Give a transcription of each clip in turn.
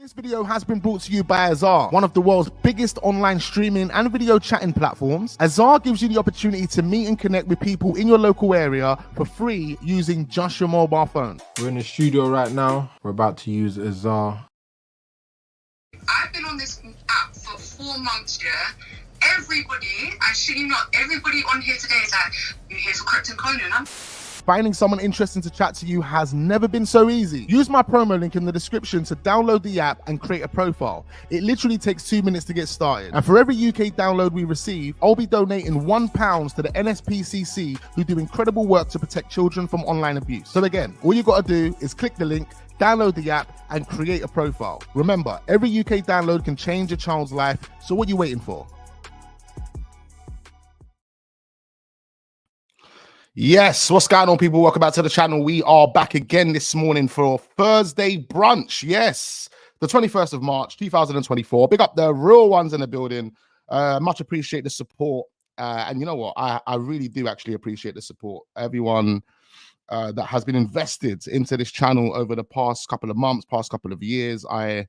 This video has been brought to you by Azar, one of the world's biggest online streaming and video chatting platforms. Azar gives you the opportunity to meet and connect with people in your local area for free using just your mobile phone. We're in the studio right now. We're about to use Azar. I've been on this app for 4 months, yeah? Everybody, I shit you not, everybody on here today is like, you here for Krypton Conan? Finding someone interesting to chat to you has never been so easy. Use my promo link in the description to download the app and create a profile. It literally takes 2 minutes to get started. And for every UK download we receive, I'll be donating £1 to the NSPCC, who do incredible work to protect children from online abuse. So again, all you gotta do is click the link, download the app and create a profile. Remember, every UK download can change a child's life, so what are you waiting for? Yes, what's going on, people? Welcome back to the channel. We are back again this morning for Thursday brunch. Yes, the 21st of March, 2024. Big up the real ones in the building. Much appreciate the support. And you know what? I really do actually appreciate the support. Everyone that has been invested into this channel over the past couple of months, past couple of years. I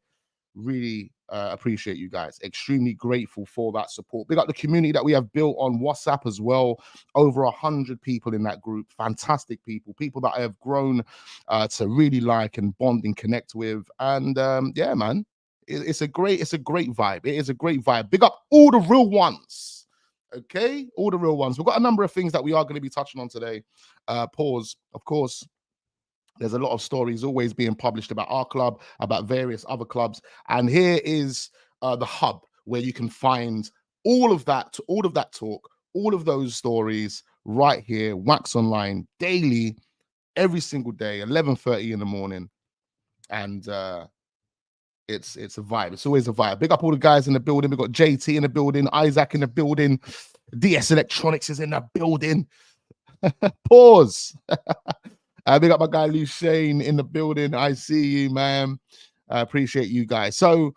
really appreciate you guys. Extremely grateful for that support. Big up the community that we have built on WhatsApp as well. Over 100 people in that group. Fantastic people. People that I have grown to really like and bond and connect with. And yeah, man, it's a great vibe. It is a great vibe. Big up all the real ones. Okay, all the real ones. We've got a number of things that we are going to be touching on today. Pause, of course. There's a lot of stories always being published about our club, about various other clubs. And here is the hub where you can find all of that talk, all of those stories right here. Wax Online daily, every single day, 11:30 in the morning. And it's a vibe. It's always a vibe. Big up all the guys in the building. We've got JT in the building, Isak in the building, DS Electronics is in the building. Pause. Big up my guy Lou Shane in the building. I see you, man. I appreciate you guys. So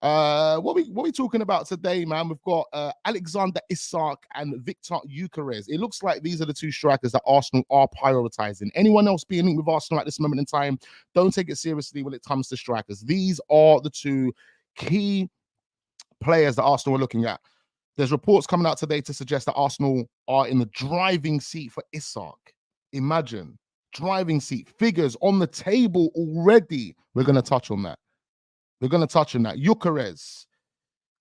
what we talking about today, man? We've got Alexander Isak and Viktor Gyökeres. It looks like these are the two strikers that Arsenal are prioritizing. Anyone else being linked with Arsenal at this moment in time, don't take it seriously when it comes to strikers. These are the two key players that Arsenal are looking at. There's reports coming out today to suggest that Arsenal are in the driving seat for Isak. Imagine. Driving seat, figures on the table already. We're going to touch on that. We're going to touch on that. Gyökeres,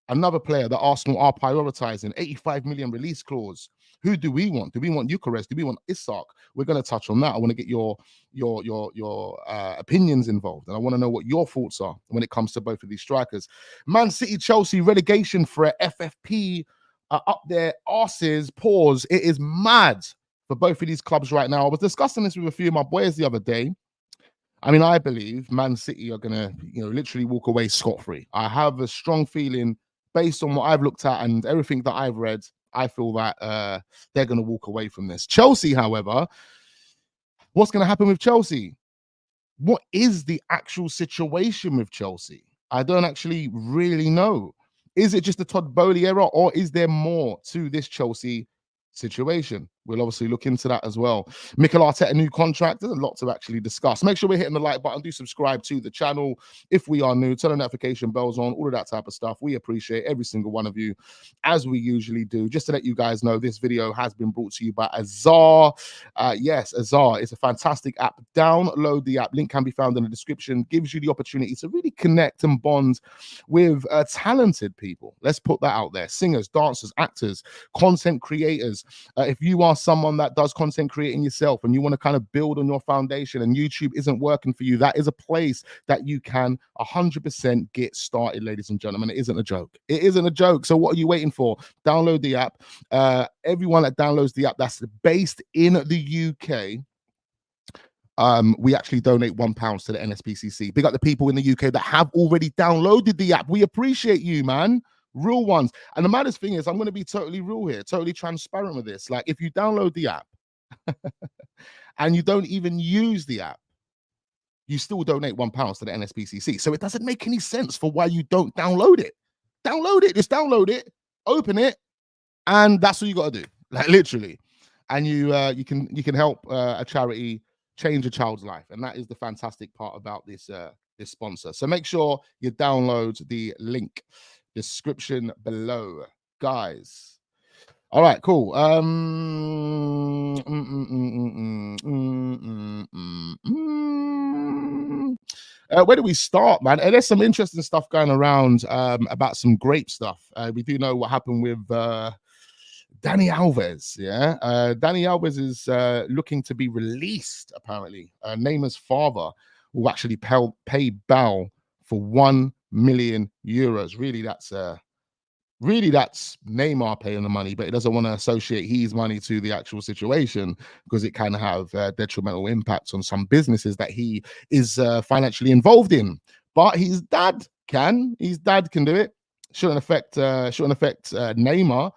another player that Arsenal are prioritizing, 85 million release clause. Who do we want? Do we want Gyökeres? Do we want Isak? We're going to touch on that. I want to get your opinions involved, and I want to know what your thoughts are when it comes to both of these strikers. Man City, Chelsea, relegation for FFP up their arses. Pause. It is mad for both of these clubs right now. I was discussing this with a few of my boys the other day. I mean, I believe Man City are going to, literally walk away scot-free. I have a strong feeling based on what I've looked at and everything that I've read, I feel that they're going to walk away from this. Chelsea, however, what's going to happen with Chelsea? What is the actual situation with Chelsea? I don't actually really know. Is it just the Todd Bowley era, or is there more to this Chelsea situation? We'll obviously look into that as well. Mikel Arteta, new contract. There's a lot to actually discuss. Make sure we're hitting the like button. Do subscribe to the channel if we are new. Turn the notification bells on. All of that type of stuff. We appreciate every single one of you, as we usually do. Just to let you guys know, this video has been brought to you by Azar. Yes, Azar is a fantastic app. Download the app. Link can be found in the description. Gives you the opportunity to really connect and bond with talented people. Let's put that out there. Singers, dancers, actors, content creators. If you are someone that does content creating yourself and you want to kind of build on your foundation and YouTube isn't working for you, that is a place that you can 100% get started, ladies and gentlemen. It isn't a joke. It isn't a joke. So what are you waiting for? Download the app. Everyone that downloads the app that's based in the UK, we actually donate £1 to the NSPCC. Big up the people in the UK that have already downloaded the app. We appreciate you, man. Real ones. And the maddest thing is, I'm going to be totally real here, totally transparent with this. Like, if you download the app and you don't even use the app, you still donate £1 to the NSPCC. So it doesn't make any sense for why you don't download it. Download it. Just download it, open it, and that's what you got to do. Like, literally. And you can help a charity change a child's life, and that is the fantastic part about this this sponsor. So make sure you download the link description below, guys. All right, cool. Where do we start, man? There's some interesting stuff going around about some great stuff. We do know what happened with Dani Alves. Yeah, Dani Alves is looking to be released. Apparently, Neymar's father will actually pay bail for €1 million. Really, that's Neymar paying the money, but he doesn't want to associate his money to the actual situation because it can have detrimental impacts on some businesses that he is financially involved in. But his dad can do it. Shouldn't affect Neymar.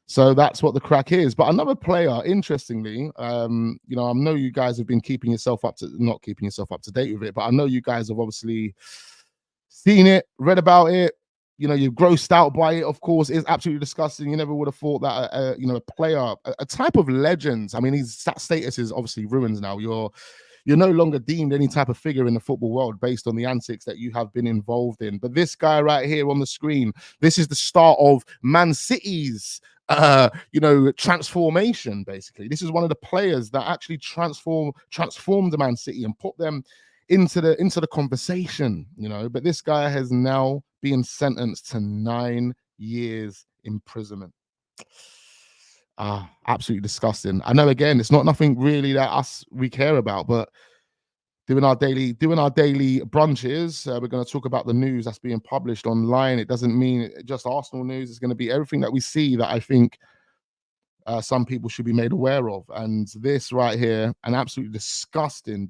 So that's what the crack is. But another player, interestingly, I know you guys have been not keeping yourself up to date with it, but I know you guys have obviously seen it, read about it. You're grossed out by it. Of course, it's absolutely disgusting. You never would have thought that a player, a type of legend. I mean, his status is obviously ruined now. You're no longer deemed any type of figure in the football world based on the antics that you have been involved in. But this guy right here on the screen, this is the start of Man City's transformation. Basically, this is one of the players that actually transformed Man City and put them into the conversation. But this guy has now been sentenced to 9 years imprisonment. Absolutely disgusting. I know, again, it's not nothing really that we care about, but doing our daily brunches, we're going to talk about the news that's being published online. It doesn't mean just Arsenal news. It's going to be everything that we see that I think some people should be made aware of. And this right here, an absolutely disgusting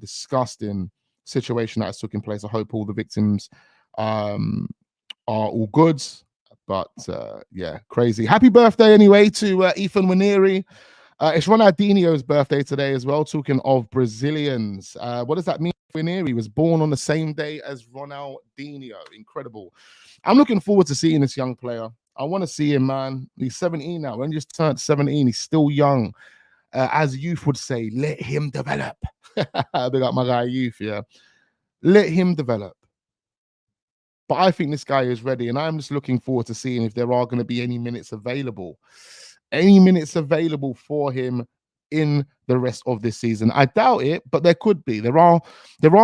situation that has taken place. I hope all the victims are all good. But yeah, crazy. Happy birthday anyway to Ethan Waneri. It's Ronaldinho's birthday today as well. Talking of Brazilians, what does that mean? Waneri was born on the same day as Ronaldinho. Incredible. I'm looking forward to seeing this young player. I want to see him, man. He's 17 now. When he just turned 17, he's still young. As youth would say, let him develop. Big up my guy Youth, yeah. Let him develop. But I think this guy is ready, and I'm just looking forward to seeing if there are going to be any minutes available for him in the rest of this season. I doubt it, but there could be. There are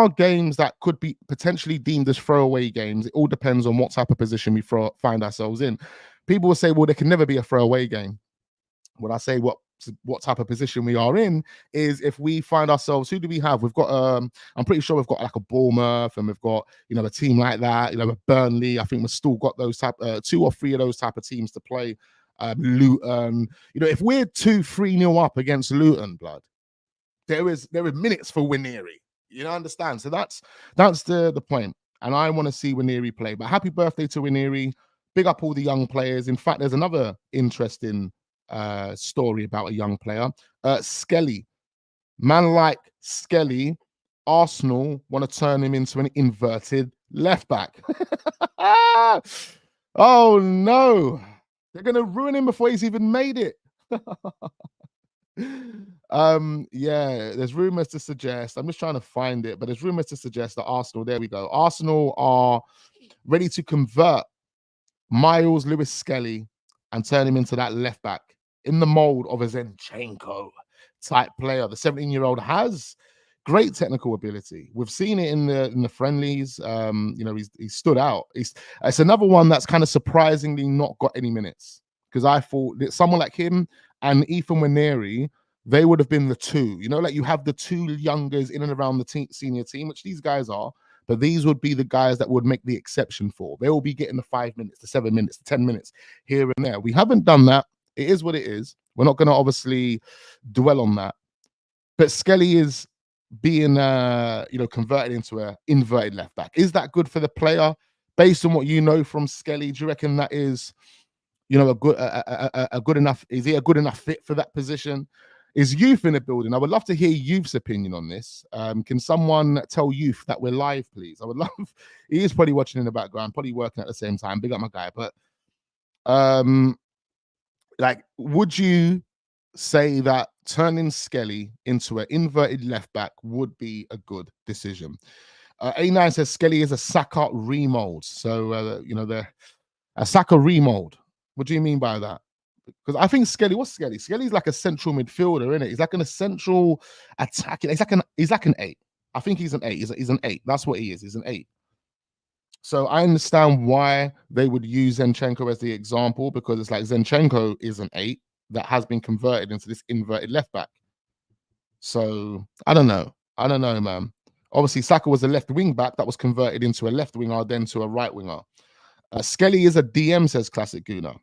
games that could be potentially deemed as throwaway games. It all depends on what type of position we find ourselves in. People will say, well, there can never be a throwaway game. When I say what type of position we are in is if we find ourselves, who do we have? We've got I'm pretty sure we've got like a Bournemouth, and we've got a team like that, a Burnley. I think we've still got those type 2 or 3 of those type of teams to play. Luton, if we're 2-3-0 up against Luton, blood, there is minutes for Waneri. Understand? So that's the point, and I want to see Waneri play. But happy birthday to Waneri. Big up all the young players. In fact, there's another interesting story about a young player, Skelly. Man like Skelly, Arsenal want to turn him into an inverted left back. Oh no, they're gonna ruin him before he's even made it. Yeah, there's rumors to suggest, I'm just trying to find it, but there's rumors to suggest that Arsenal, there we go, Arsenal are ready to convert Miles Lewis Skelly and turn him into that left back in the mold of a Zinchenko type player. The 17-year-old has great technical ability. We've seen it in the friendlies. He's stood out. It's another one that's kind of surprisingly not got any minutes, because I thought that someone like him and Ethan Waneri, they would have been the two. Like you have the 2 youngers in and around the senior team, which these guys are. But these would be the guys that would make the exception for. They will be getting the 5 minutes, the 7 minutes, the 10 minutes here and there. We haven't done that. It is what it is. We're not going to obviously dwell on that. But Skelly is being, converted into an inverted left back. Is that good for the player? Based on what you know from Skelly, do you reckon that is, a good enough? Is he a good enough fit for that position? Is Youth in the building? I would love to hear Youth's opinion on this. Can someone tell Youth that we're live, please? I would love. He is probably watching in the background, probably working at the same time. Big up my guy. But would you say that turning Skelly into an inverted left back would be a good decision? A9 says Skelly is a Saka remold. So, they're a Saka remold. What do you mean by that? Because I think Skelly, what's Skelly? Skelly's like a central midfielder, isn't it? He's like a central attacking. He's like an 8. I think he's an 8. He's an 8. That's what he is. He's an 8. So I understand why they would use Zinchenko as the example, because it's like Zinchenko is an 8 that has been converted into this inverted left back. So I don't know, man. Obviously, Saka was a left wing back that was converted into a left winger, then to a right winger. Skelly is a DM, says Classic Guna.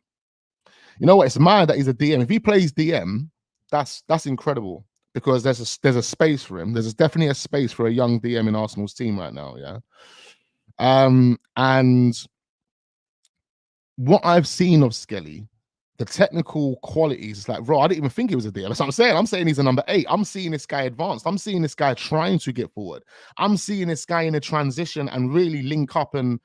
You know what? It's mad that he's a DM. If he plays DM, that's incredible, because there's a space for him. There's definitely a space for a young DM in Arsenal's team right now. Yeah. And what I've seen of Skelly, the technical qualities, it's like, bro, I didn't even think he was a DM. That's what I'm saying. I'm saying he's a number 8. I'm seeing this guy advanced. I'm seeing this guy trying to get forward. I'm seeing this guy in a transition and really link up and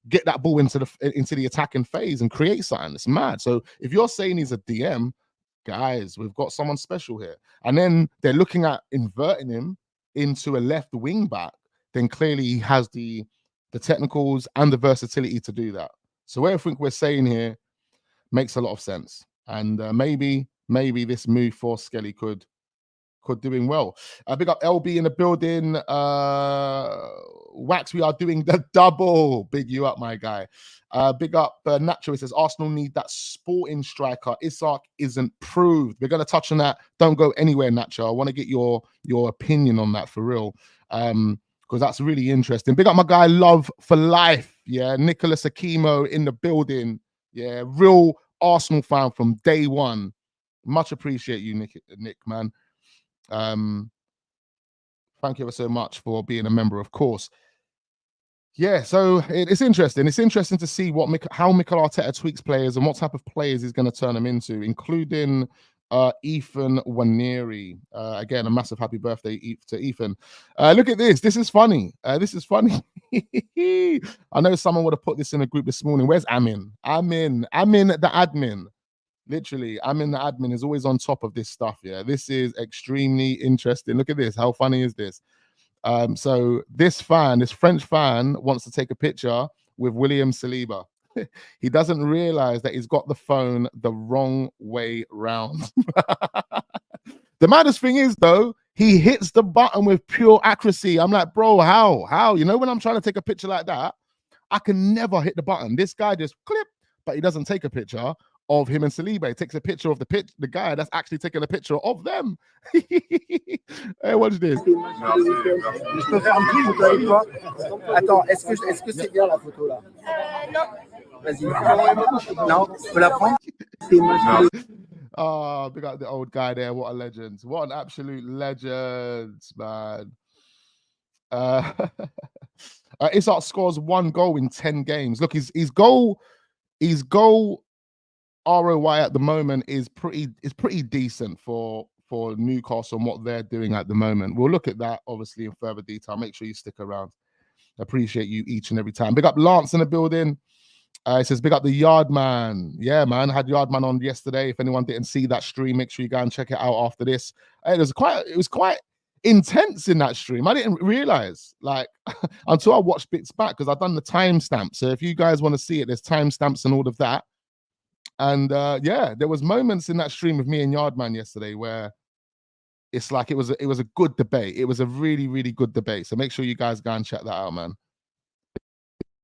get that ball into the attacking phase and create something. It's mad. So if you're saying he's a DM, guys, we've got someone special here. And then they're looking at inverting him into a left wing back, then clearly he has the technicals and the versatility to do that. So everything we're saying here makes a lot of sense. And maybe this move for Skelly could doing well. Big up LB in the building. Wax, we are doing the double. Big you up, my guy. Big up Nacho. It says Arsenal need that sporting striker. Isak isn't proved. We're going to touch on that. Don't go anywhere, Nacho. I want to get your opinion on that for real. Because that's really interesting. Big up my guy Love for Life. Yeah, Nicholas Akimo in the building. Yeah, real Arsenal fan from day one. Much appreciate you, Nick, man. Thank you ever so much for being a member, of course. Yeah, so it's interesting. It's interesting to see how Mikel Arteta tweaks players and what type of players he's going to turn them into, including Ethan Waneri. Again, a massive happy birthday to Ethan. Look at this. This is funny. This is funny. I know someone would have put this in a group this morning. Where's Amin? Amin, the admin. Literally, Amin, the admin, is always on top of this stuff. Yeah, this is extremely interesting. Look at this. How funny is this? So this French fan wants to take a picture with William Saliba. He doesn't realize that he's got the phone the wrong way round. The maddest thing is, though, he hits the button with pure accuracy. I'm like, bro, how? You know, when I'm trying to take a picture like that, I can never hit the button. This guy just clip, but he doesn't take a picture of him and Saliba. He takes a picture of the guy that's actually taking a picture of them. Hey, watch this. Je peux faire un petit photo avec toi. Attends, est-ce que c'est bien la photo là? Non. Vas-y. Non, tu peux la prendre? Oh, big up the old guy there. What a legend. What an absolute legend, man. Isak scores 1 goal in 10 games. Look, his goal ROI at the moment is pretty decent for Newcastle and what they're doing at the moment. We'll look at that obviously in further detail. Make sure you stick around. Appreciate you each and every time. Big up Lance in the building. It says big up the Yardman. Yeah, man, I had Yardman on yesterday. If anyone didn't see that stream, make sure you go and check it out after this. It was quite intense in that stream. I didn't realize, like, until I watched bits back, because I've done the timestamp. So if you guys want to see it, there's timestamps and all of that. And yeah, there was moments in that stream with me and Yardman yesterday where it's like it was a good debate. It was a really, really good debate. So make sure you guys go and check that out, man.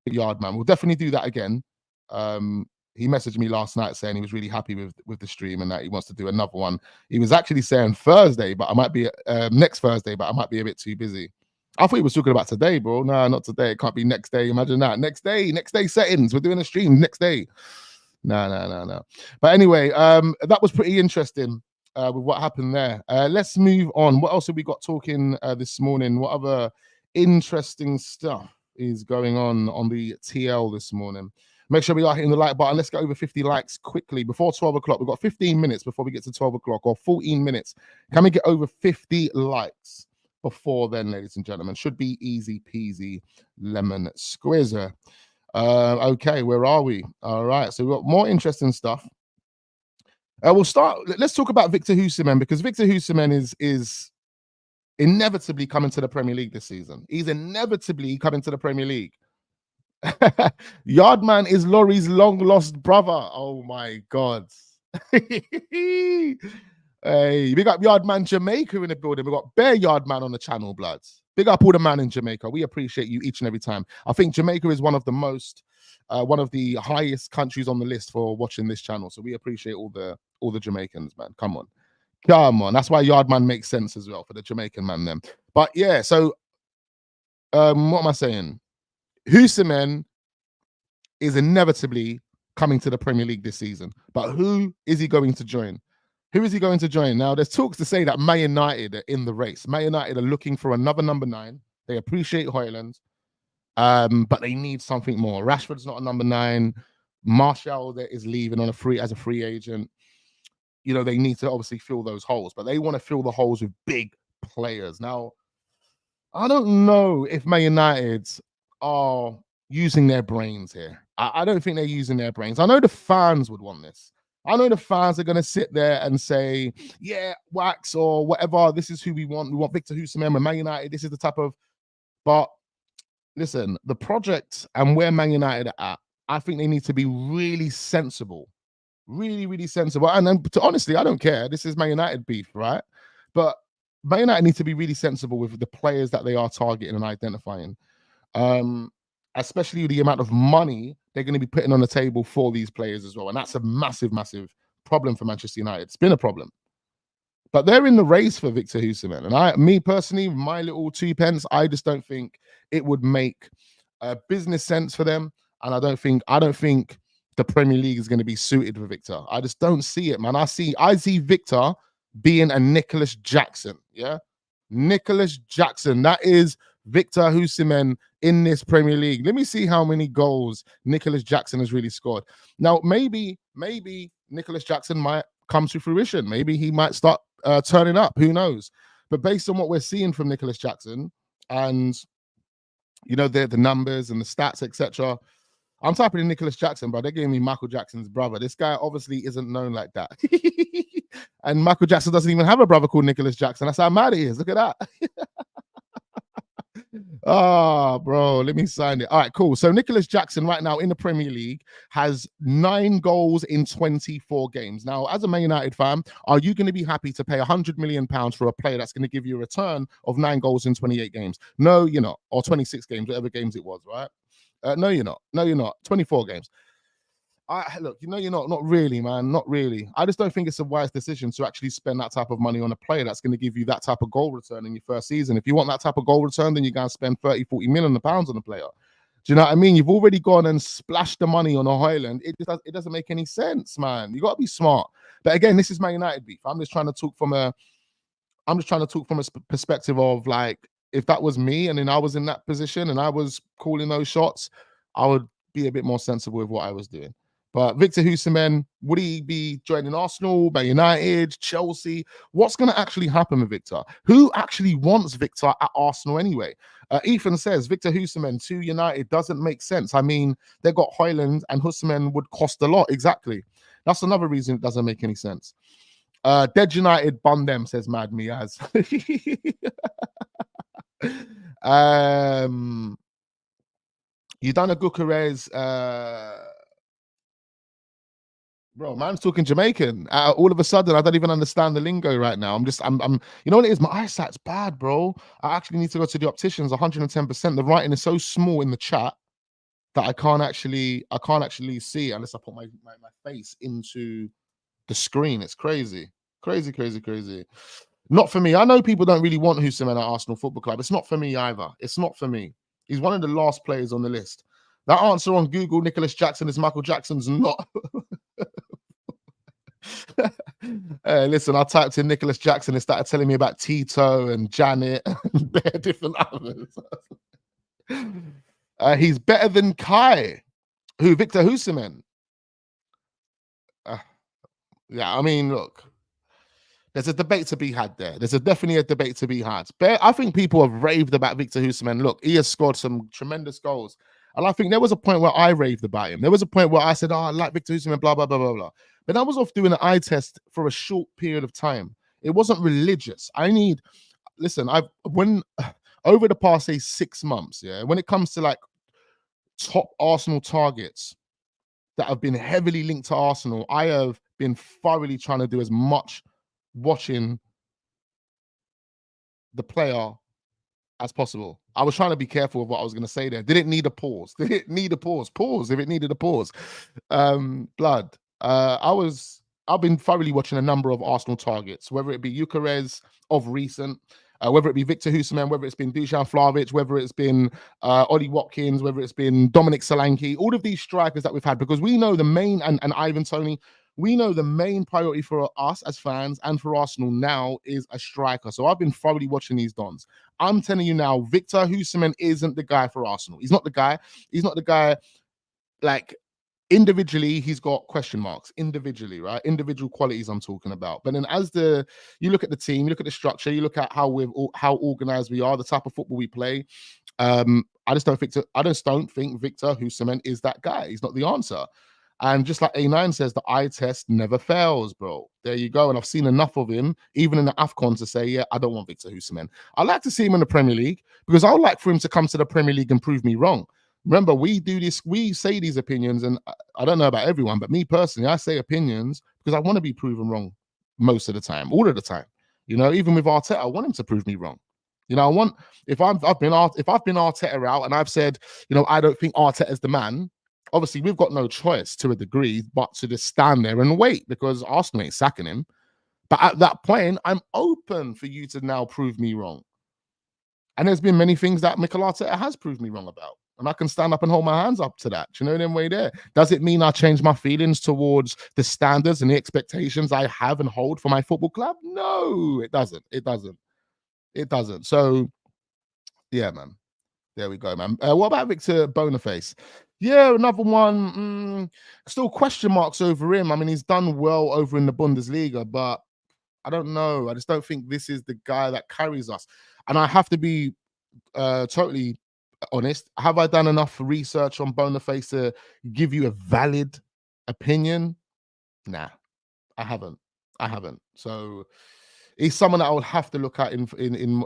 Yardman, we'll definitely do that again. He messaged me last night saying he was really happy with the stream and that he wants to do another one. He was actually saying Thursday, but I might be next Thursday, but I might be a bit too busy. I thought he was talking about today, bro. No, not today. It can't be next day. Imagine that. Next day settings. We're doing a stream next day. No. But anyway, that was pretty interesting with what happened there. Let's move on. What else have we got talking this morning? What other interesting stuff is going on the TL this morning? Make sure we are hitting the like button. Let's get over 50 likes quickly before 12 o'clock. We've got 15 minutes before we get to 12 o'clock, or 14 minutes. Can we get over 50 likes before then, ladies and gentlemen? Should be easy peasy lemon squeezer. Okay, where are we? All right, so we've got more interesting stuff. We'll start. Let's talk about Victor Osimhen, because Victor Osimhen is inevitably coming to the Premier League this season. He's inevitably coming to the Premier League. Yardman is Laurie's long lost brother. Oh my God. Hey, big up Yardman Jamaica in the building. We got Bear Yardman on the channel, bloods. Big up all the man in Jamaica. We appreciate you each and every time. I think Jamaica is one of the highest countries on the list for watching this channel. So we appreciate all the Jamaicans, man. Come on. That's why Yardman makes sense as well for the Jamaican man then. But yeah, so what am I saying? Hooseman is inevitably coming to the Premier League this season. But who is he going to join? Who is he going to join? Now, there's talks to say that Man United are in the race. Man United are looking for another number 9. They appreciate Højlund, but they need something more. Rashford's not a number 9. Martial is leaving as a free agent. You know, they need to obviously fill those holes, but they want to fill the holes with big players. Now, I don't know if Man United are using their brains here. I don't think they're using their brains. I know the fans would want this. I know the fans are going to sit there and say, yeah, Wax or whatever, this is who we want. We want Victor Hooseman. We're Man United. This is the type of... But listen, the project and where Man United are at, I think they need to be really sensible. Really, really sensible. And then, honestly, I don't care. This is Man United beef, right? But Man United need to be really sensible with the players that they are targeting and identifying. Especially the amount of money they're going to be putting on the table for these players as well. And that's a massive, massive problem for Manchester United. It's been a problem. But they're in the race for Victor Hooseman. And me personally, my little 2 pence, I just don't think it would make business sense for them. And I don't think the Premier League is going to be suited for Victor. I just don't see it, man. I see Victor being a Nicholas Jackson. Yeah. Nicholas Jackson. That is Victor Hooseman in this Premier League. Let me see how many goals Nicholas Jackson has really scored. Now, maybe Nicholas Jackson might come to fruition. Maybe he might start turning up. Who knows? But based on what we're seeing from Nicholas Jackson and, you know, the numbers and the stats, etc., I'm typing in Nicholas Jackson, bro. They're giving me Michael Jackson's brother. This guy obviously isn't known like that. And Michael Jackson doesn't even have a brother called Nicholas Jackson. That's how mad he is. Look at that. Oh, bro, let me sign it. All right, cool. So Nicholas Jackson right now in the Premier League has 9 goals in 24 games. Now, as a Man United fan, are you going to be happy to pay £100 million for a player that's going to give you a return of 9 goals in 28 games? No, you're not. Or 26 games, whatever games it was, right? No, you're not. No, you're not. 24 games. Look, you know, you're not really, man. Not really. I just don't think it's a wise decision to actually spend that type of money on a player that's going to give you that type of goal return in your first season. If you want that type of goal return, then you're going to spend 30, 40 million pounds on a player. Do you know what I mean? You've already gone and splashed the money on a Højlund. It doesn't make any sense, man. You got to be smart. But again, this is Man United beef. I'm just trying to talk from a perspective of, like, if that was me and then I was in that position and I was calling those shots, I would be a bit more sensible with what I was doing. But Victor Hooseman, would he be joining Arsenal, Man United, Chelsea? What's going to actually happen with Victor? Who actually wants Victor at Arsenal anyway? Ethan says, Victor Hooseman to United doesn't make sense. I mean, they got Højlund and Hooseman would cost a lot. Exactly. That's another reason it doesn't make any sense. Dead United, bun them, says Mad Miaz. You done a Gyökeres, bro, man's talking Jamaican. All of a sudden, I don't even understand the lingo right now. I'm you know what it is? My eyesight's bad, bro. I actually need to go to the opticians 110%. The writing is so small in the chat that I can't actually see unless I put my face into the screen. It's crazy. Crazy. Not for me. I know people don't really want Hooseman at Arsenal Football Club. It's not for me either. It's not for me. He's one of the last players on the list. That answer on Google, Nicholas Jackson, is Michael Jackson's not. Hey, listen, I typed in Nicholas Jackson. It started telling me about Tito and Janet and bare different others. He's better than Kai. Who? Victor Hooseman. Yeah, I mean, look. There's a debate to be had there. There's definitely a debate to be had. But I think people have raved about Victor Hooseman. Look, he has scored some tremendous goals. And I think there was a point where I raved about him. There was a point where I said, I like Victor Hooseman, blah, blah, blah, blah, blah. But I was off doing an eye test for a short period of time. It wasn't religious. listen, over the past, say, 6 months, yeah, when it comes to like top Arsenal targets that have been heavily linked to Arsenal, I have been thoroughly trying to do as much watching the player as possible. I was trying to be careful of what I was going to say there. Did it need a pause? Did it need a pause? Pause if it needed a pause. Blood. I've been thoroughly watching a number of Arsenal targets, whether it be Gyökeres of recent, whether it be Viktor Osimhen, whether it's been Dusan Vlahovic, whether it's been Ollie Watkins, whether it's been Dominic Solanke, all of these strikers that we've had, because we know the main, and Ivan Toney, we know the main priority for us as fans and for Arsenal now is a striker. So I've been thoroughly watching these dons. I'm telling you now, Viktor Osimhen isn't the guy for Arsenal. He's not the guy. He's not the guy. Like, individually, he's got question marks. Individually, right? Individual qualities I'm talking about. But then you look at the team, you look at the structure, you look at how organized we are, the type of football we play. I just don't think Viktor Osimhen is that guy. He's not the answer. And just like A9 says, the eye test never fails, bro. There you go. And I've seen enough of him, even in the AFCON, to say, yeah, I don't want Viktor Osimhen. I like to see him in the Premier League because I would like for him to come to the Premier League and prove me wrong. Remember, we say these opinions, and I don't know about everyone, but me personally, I say opinions because I want to be proven wrong most of the time, all of the time. You know, even with Arteta, I want him to prove me wrong. You know, if I've been Arteta out and I've said, you know, I don't think Arteta is the man. Obviously, we've got no choice to a degree but to just stand there and wait because Arsenal ain't sacking him. But at that point, I'm open for you to now prove me wrong. And there's been many things that Mikel Arteta has proved me wrong about. And I can stand up and hold my hands up to that. Do you know them way there? Does it mean I change my feelings towards the standards and the expectations I have and hold for my football club? No, it doesn't. It doesn't. It doesn't. So, yeah, man. There we go, man. What about Victor Boniface? Yeah, another one. Still question marks over him. I mean, he's done well over in the Bundesliga, but I don't know. I just don't think this is the guy that carries us. And I have to be totally honest. Have I done enough research on Boniface to give you a valid opinion? Nah, I haven't. So he's someone that I would have to look at in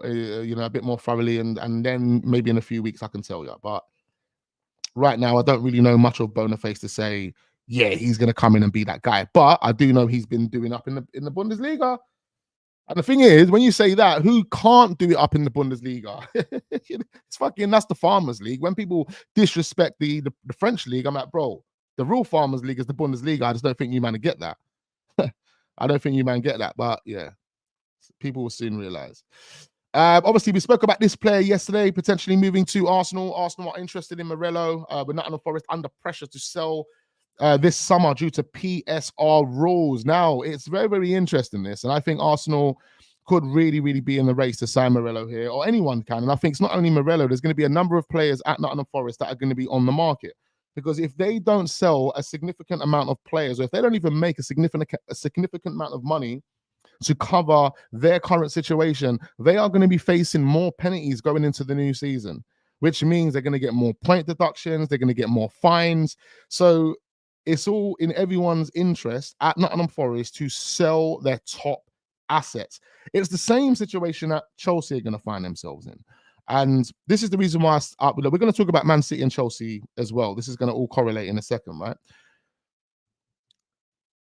you know, a bit more thoroughly, and then maybe in a few weeks I can tell you. But right now, I don't really know much of Boniface to say, yeah, he's going to come in and be that guy. But I do know he's been doing up in the Bundesliga. And the thing is, when you say that, who can't do it up in the Bundesliga? That's the Farmers League. When people disrespect the French league, I'm like, bro, the real Farmers League is the Bundesliga. I just don't think you man get that. I don't think you man get that. But yeah, people will soon realize. Obviously, we spoke about this player yesterday, potentially moving to Arsenal. Arsenal are interested in Morello, but Nottingham Forest under pressure to sell this summer due to PSR rules. Now, it's very, very interesting, this. And I think Arsenal could really, really be in the race to sign Morello here, or anyone can. And I think it's not only Morello, there's going to be a number of players at Nottingham Forest that are going to be on the market. Because if they don't sell a significant amount of players, or if they don't even make a significant amount of money to cover their current situation, they are going to be facing more penalties going into the new season, which means they're going to get more point deductions, they're going to get more fines. So it's all in everyone's interest at Nottingham Forest to sell their top assets. It's the same situation that Chelsea are going to find themselves in. And this is the reason why we're going to talk about Man City and Chelsea as well. This is going to all correlate in a second, right?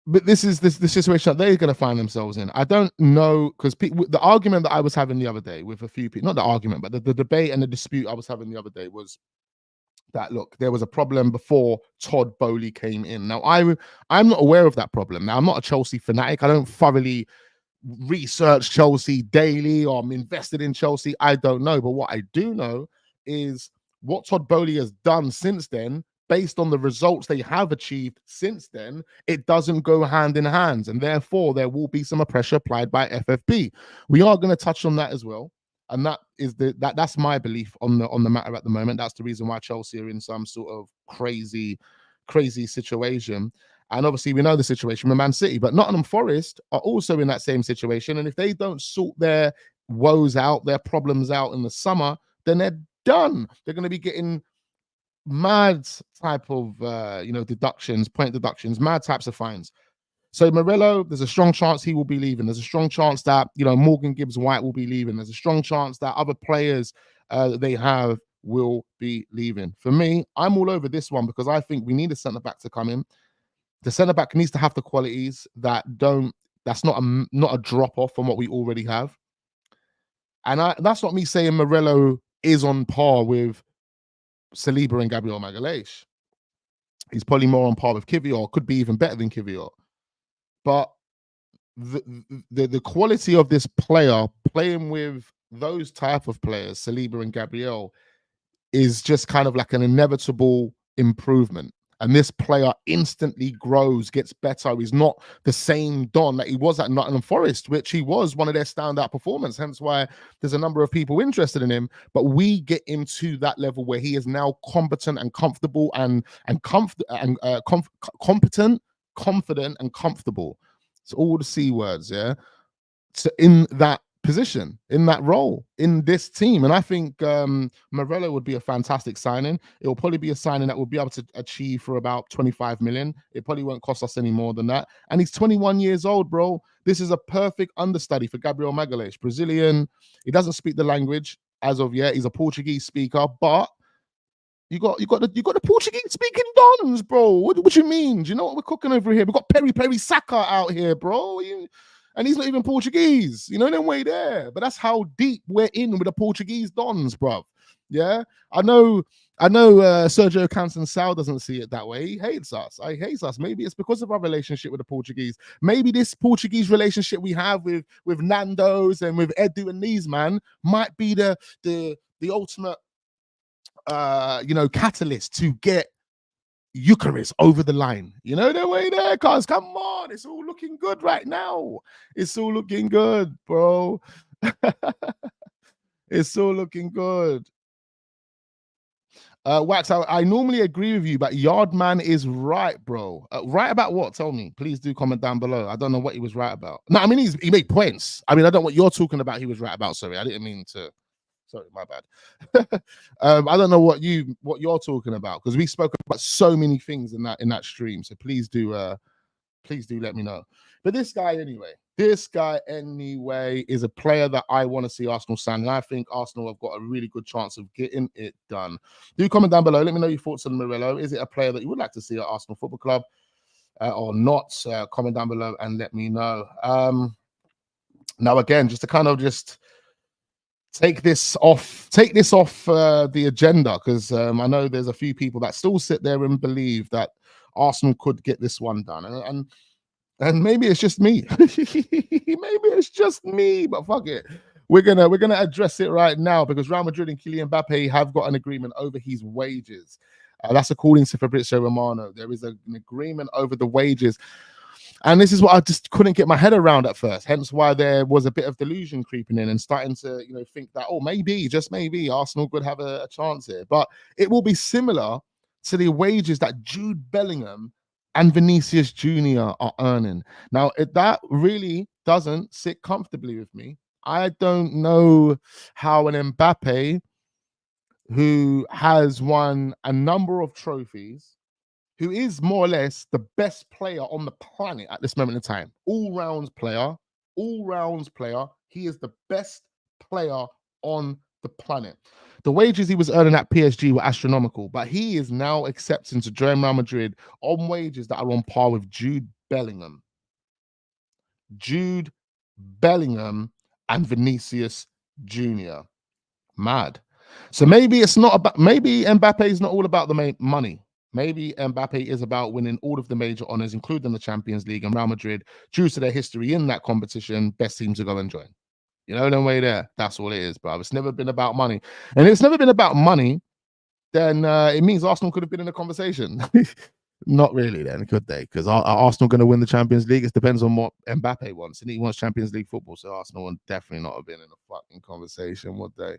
But this is the situation that they're going to find themselves in. I don't know, because the argument that I was having the other day with a few people, not the argument, but the debate and the dispute I was having the other day was that, look, there was a problem before Todd Boehly came in. Now, I'm not aware of that problem. Now, I'm not a Chelsea fanatic. I don't thoroughly research Chelsea daily, or I'm invested in Chelsea. I don't know. But what I do know is what Todd Boehly has done since then, based on the results they have achieved since then, it doesn't go hand in hand. And therefore, there will be some pressure applied by FFP. We are going to touch on that as well. And that is that's my belief on the matter at the moment. That's the reason why Chelsea are in some sort of crazy situation. And obviously, we know the situation with Man City, but Nottingham Forest are also in that same situation. And if they don't sort their woes out, their problems out in the summer, then they're done. They're going to be getting mad type of deductions, point deductions, mad types of fines. So Morello, there's a strong chance he will be leaving. There's a strong chance that, you know, Morgan Gibbs-White will be leaving. There's a strong chance that other players that they have will be leaving. For me, I'm all over this one because I think we need a centre-back to come in. The centre-back needs to have the qualities that's not a drop-off from what we already have. And that's not me saying Morello is on par with Saliba and Gabriel Magalhaes. He's probably more on par with Kivior, could be even better than Kivior. But the quality of this player playing with those type of players, Saliba and Gabriel, is just kind of like an inevitable improvement. And this player instantly grows, gets better. He's not the same Don that he was at Nottingham Forest, which he was one of their standout performers. Hence why there's a number of people interested in him. But we get him to that level where he is now competent and comfortable competent, confident, and comfortable. It's all the C words, yeah. So in that position, in that role, in this team. And I think Morello would be a fantastic signing. It will probably be a signing that we'll be able to achieve for about 25 million. It probably won't cost us any more than that. And he's 21 years old, bro. This is a perfect understudy for Gabriel Magalhaes. Brazilian. He doesn't speak the language as of yet. He's a Portuguese speaker, but you got the Portuguese speaking dons, bro. What you mean? Do you know what we're cooking over here? We've got Peri Saka out here, bro. And he's not even Portuguese, you know, them way there. But that's how deep we're in with the Portuguese dons, bruv. Yeah, I know. Sergio Cancelo doesn't see it that way. He hates us. He hates us. Maybe it's because of our relationship with the Portuguese. Maybe this Portuguese relationship we have with Nando's and with Edu and these man might be the ultimate, catalyst to get Gyökeres over the line. You know the way there, cuz come on, it's all looking good right now. It's all looking good, bro. It's all looking good. Wax, I normally agree with you, but Yardman is right, bro. Right about what? Tell me. Please do comment down below. I don't know what he was right about. No, I mean, he made points. I mean, I don't know what you're talking about he was right about. Sorry, I didn't mean to. Sorry, my bad. I don't know what you're talking about because we spoke about so many things in that stream. So please do let me know. But this guy anyway is a player that I want to see Arsenal sign, and I think Arsenal have got a really good chance of getting it done. Do comment down below. Let me know your thoughts on Morello. Is it a player that you would like to see at Arsenal Football Club or not? Comment down below and let me know. Now again, just to kind of take this off the agenda, because I know there's a few people that still sit there and believe that Arsenal could get this one done, and maybe it's just me. Maybe it's just me, but fuck it. We're gonna address it right now because Real Madrid and Kylian Mbappe have got an agreement over his wages. That's according to Fabrizio Romano. There is an agreement over the wages. And this is what I just couldn't get my head around at first. Hence why there was a bit of delusion creeping in and starting to, think that, maybe, just maybe, Arsenal could have a chance here. But it will be similar to the wages that Jude Bellingham and Vinicius Jr. are earning. Now, that really doesn't sit comfortably with me. I don't know how an Mbappe, who has won a number of trophies, who is more or less the best player on the planet at this moment in time. All-round player. He is the best player on the planet. The wages he was earning at PSG were astronomical, but he is now accepting to join Real Madrid on wages that are on par with Jude Bellingham. Jude Bellingham and Vinicius Jr. Mad. So maybe Mbappe is not all about the money. Maybe Mbappe is about winning all of the major honors, including the Champions League, and Real Madrid, due to their history in that competition, best team to go and join. You know, no way there. That's all it is, bro. It's never been about money. And if it's never been about money, then it means Arsenal could have been in a conversation. Not really, then, could they? Because are Arsenal going to win the Champions League? It depends on what Mbappe wants. And he wants Champions League football, so Arsenal would definitely not have been in a fucking conversation, would they?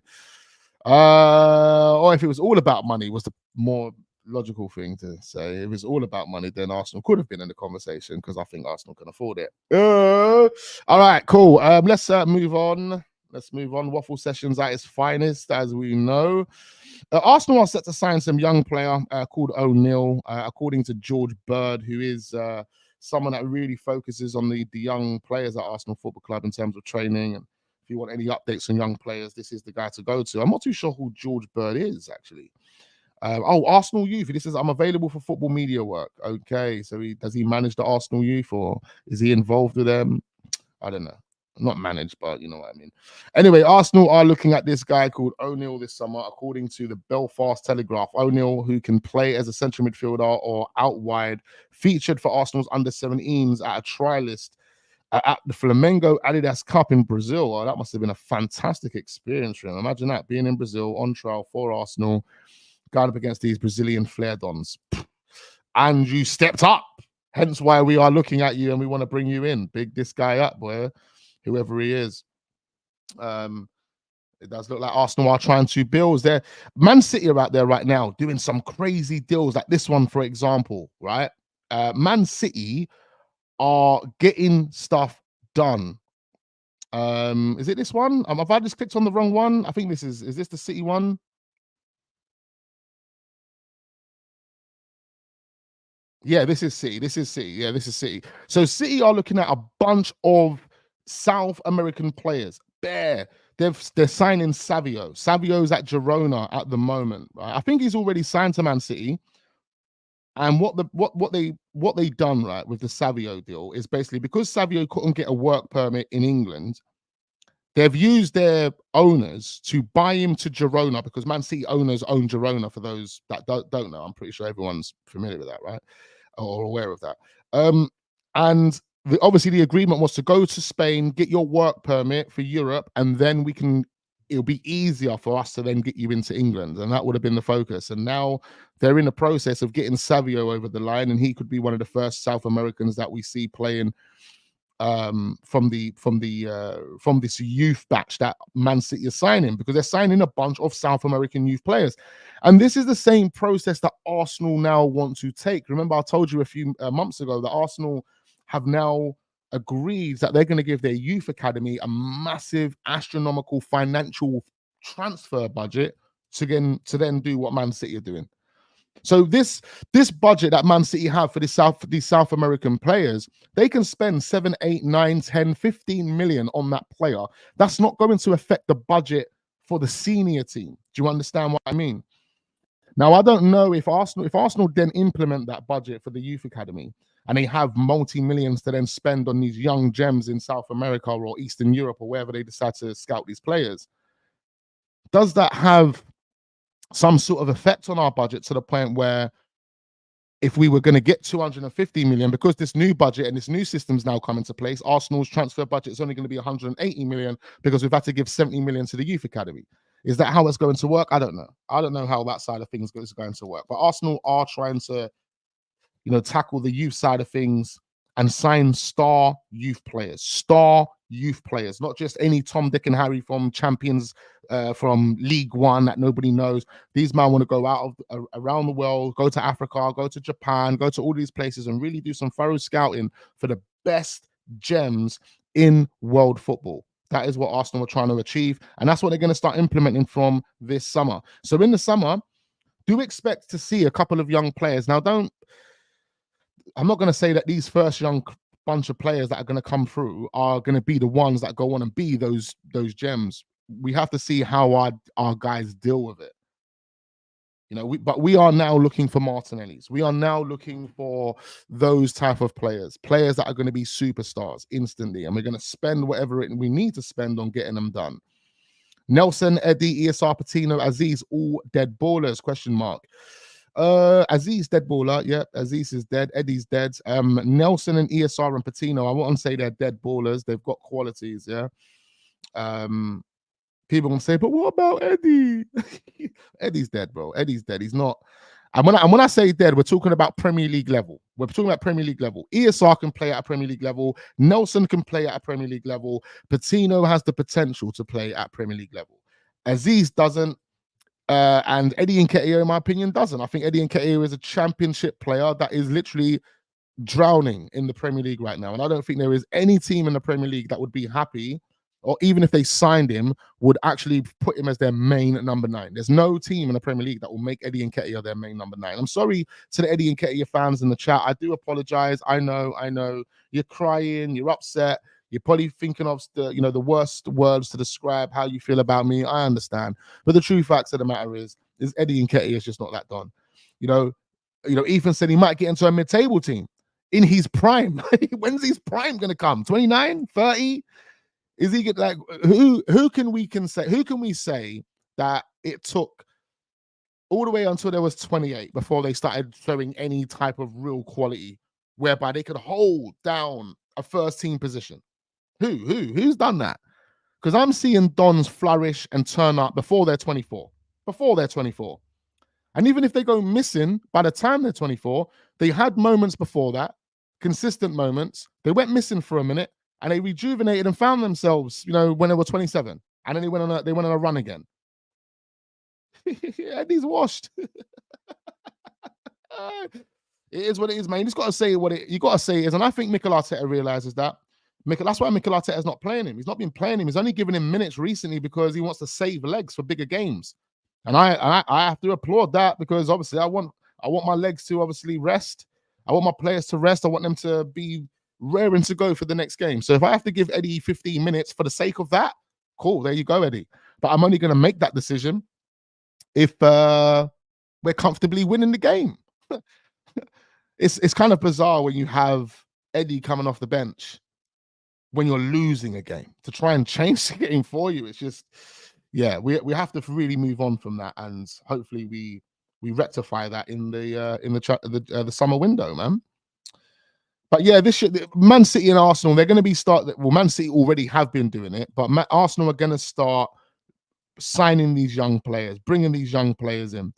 Or if it was all about money, was the more logical thing to say. If it's all about money, then Arsenal could have been in the conversation because I think Arsenal can afford it. All right, cool. Let's move on. Waffle Sessions at its finest, as we know. Arsenal are set to sign some young player called O'Neill, according to George Bird, who is someone that really focuses on the young players at Arsenal Football Club in terms of training. And if you want any updates on young players, this is the guy to go to. I'm not too sure who George Bird is, actually. Arsenal Youth. This is, I'm available for football media work. Okay, so does he manage the Arsenal Youth, or is he involved with them? I don't know. Not managed, but you know what I mean. Anyway, Arsenal are looking at this guy called O'Neill this summer, according to the Belfast Telegraph. O'Neill, who can play as a central midfielder or out wide, featured for Arsenal's under-17s at a trialist at the Flamengo Adidas Cup in Brazil. Oh, that must have been a fantastic experience for him. Imagine that, being in Brazil on trial for Arsenal, going up against these Brazilian flair dons. And you stepped up. Hence why we are looking at you and we want to bring you in. Big this guy up, boy. Whoever he is. It does look like Arsenal are trying to build. There, Man City are out there right now doing some crazy deals, like this one, for example, right? Man City are getting stuff done. Is it this one? Have I just clicked on the wrong one? I think this is this the City one? Yeah, this is City. This is City. Yeah, this is City. So City are looking at a bunch of South American players. They're signing Savio. Savio's at Girona at the moment. Right? I think he's already signed to Man City. And what they done, right, with the Savio deal is basically, because Savio couldn't get a work permit in England, they've used their owners to buy him to Girona, because Man City owners own Girona, for those that don't know. I'm pretty sure everyone's familiar with that, right? Or aware of that. And obviously the agreement was to go to Spain, get your work permit for Europe, and then it'll be easier for us to then get you into England. And that would have been the focus. And now they're in the process of getting Savio over the line, and he could be one of the first South Americans that we see playing from this youth batch that Man City is signing, because they're signing a bunch of South American youth players. And this is the same process that Arsenal now want to take. Remember, I told you a few months ago that Arsenal have now agreed that they're going to give their youth academy a massive astronomical financial transfer budget to then do what Man City are doing. So this budget that Man City have for these South American players, they can spend 7, 8, 9, 10, 15 million on that player. That's not going to affect the budget for the senior team. Do you understand what I mean? Now, I don't know if Arsenal then implement that budget for the youth academy, and they have multi-millions to then spend on these young gems in South America or Eastern Europe or wherever they decide to scout these players. Does that have some sort of effect on our budget, to the point where if we were going to get 250 million, because this new budget and this new system's now come into place, Arsenal's transfer budget is only going to be 180 million because we've had to give 70 million to the youth academy? Is that how it's going to work? I don't know. I don't know how that side of things is going to work. But Arsenal are trying to, tackle the youth side of things and sign star youth players, not just any Tom, Dick, and Harry from champions, from League One that nobody knows. These men want to go around the world, go to Africa, go to Japan, go to all these places and really do some thorough scouting for the best gems in world football. That is what Arsenal are trying to achieve, and that's what they're going to start implementing from this summer. So in the summer, do expect to see a couple of young players. Now, I'm not going to say that these first young bunch of players that are going to come through are going to be the ones that go on and be those gems. We have to see how our guys deal with it. But we are now looking for Martinellis. We are now looking for those type of players that are going to be superstars instantly, and we're going to spend whatever we need to spend on getting them done. Nelson, Eddie, ESR, Patino, Aziz, all dead ballers? ? Aziz dead baller. Yeah, Aziz is dead. Eddie's dead. Nelson and ESR and Patino, I wouldn't say they're dead ballers. They've got qualities. Yeah. People can say, but what about Eddie? Eddie's dead, bro. Eddie's dead. He's not. And when I say dead, we're talking about Premier League level. We're talking about Premier League level. ESR can play at a Premier League level. Nelson can play at a Premier League level. Patino has the potential to play at Premier League level. Aziz doesn't. And Eddie Nketiah, in my opinion, doesn't. I think Eddie Nketiah is a championship player that is literally drowning in the Premier League right now. And I don't think there is any team in the Premier League that would be happy or even if they signed him, would actually put him as their main number 9. There's no team in the Premier League that will make Eddie Nketiah their main number 9. I'm sorry to the Eddie Nketiah fans in the chat. I do apologize. I know. You're crying. You're upset. You're probably thinking of the worst words to describe how you feel about me. I understand. But the true facts of the matter is Eddie Nketiah is just not that done. Ethan said he might get into a mid-table team in his prime. When's his prime going to come? 29, 30? Is he get like who can we say that it took all the way until there was 28 before they started showing any type of real quality whereby they could hold down a first team position? Who's done that? Because I'm seeing Dons flourish and turn up before they're 24. And even if they go missing by the time they're 24, they had moments before that, consistent moments. They went missing for a minute and they rejuvenated and found themselves, when they were 27. And then they went on a run again. Eddie's washed. It is what it is, man. You just got to say you got to say it is. And I think Mikel Arteta realizes that. That's why Mikel Arteta is not playing him. He's not been playing him. He's only giving him minutes recently because he wants to save legs for bigger games. And I have to applaud that, because obviously I want my legs to obviously rest. I want my players to rest. I want them to be raring to go for the next game. So if I have to give Eddie 15 minutes for the sake of that, cool, there you go, Eddie. But I'm only going to make that decision if we're comfortably winning the game. It's kind of bizarre when you have Eddie coming off the bench when you're losing a game to try and change the game for you. It's just, yeah, we have to really move on from that, and hopefully we rectify that in the summer window, man. But yeah, Man City and Arsenal, they're going to be Man City already have been doing it, but Arsenal are going to start signing these young players, bringing these young players in.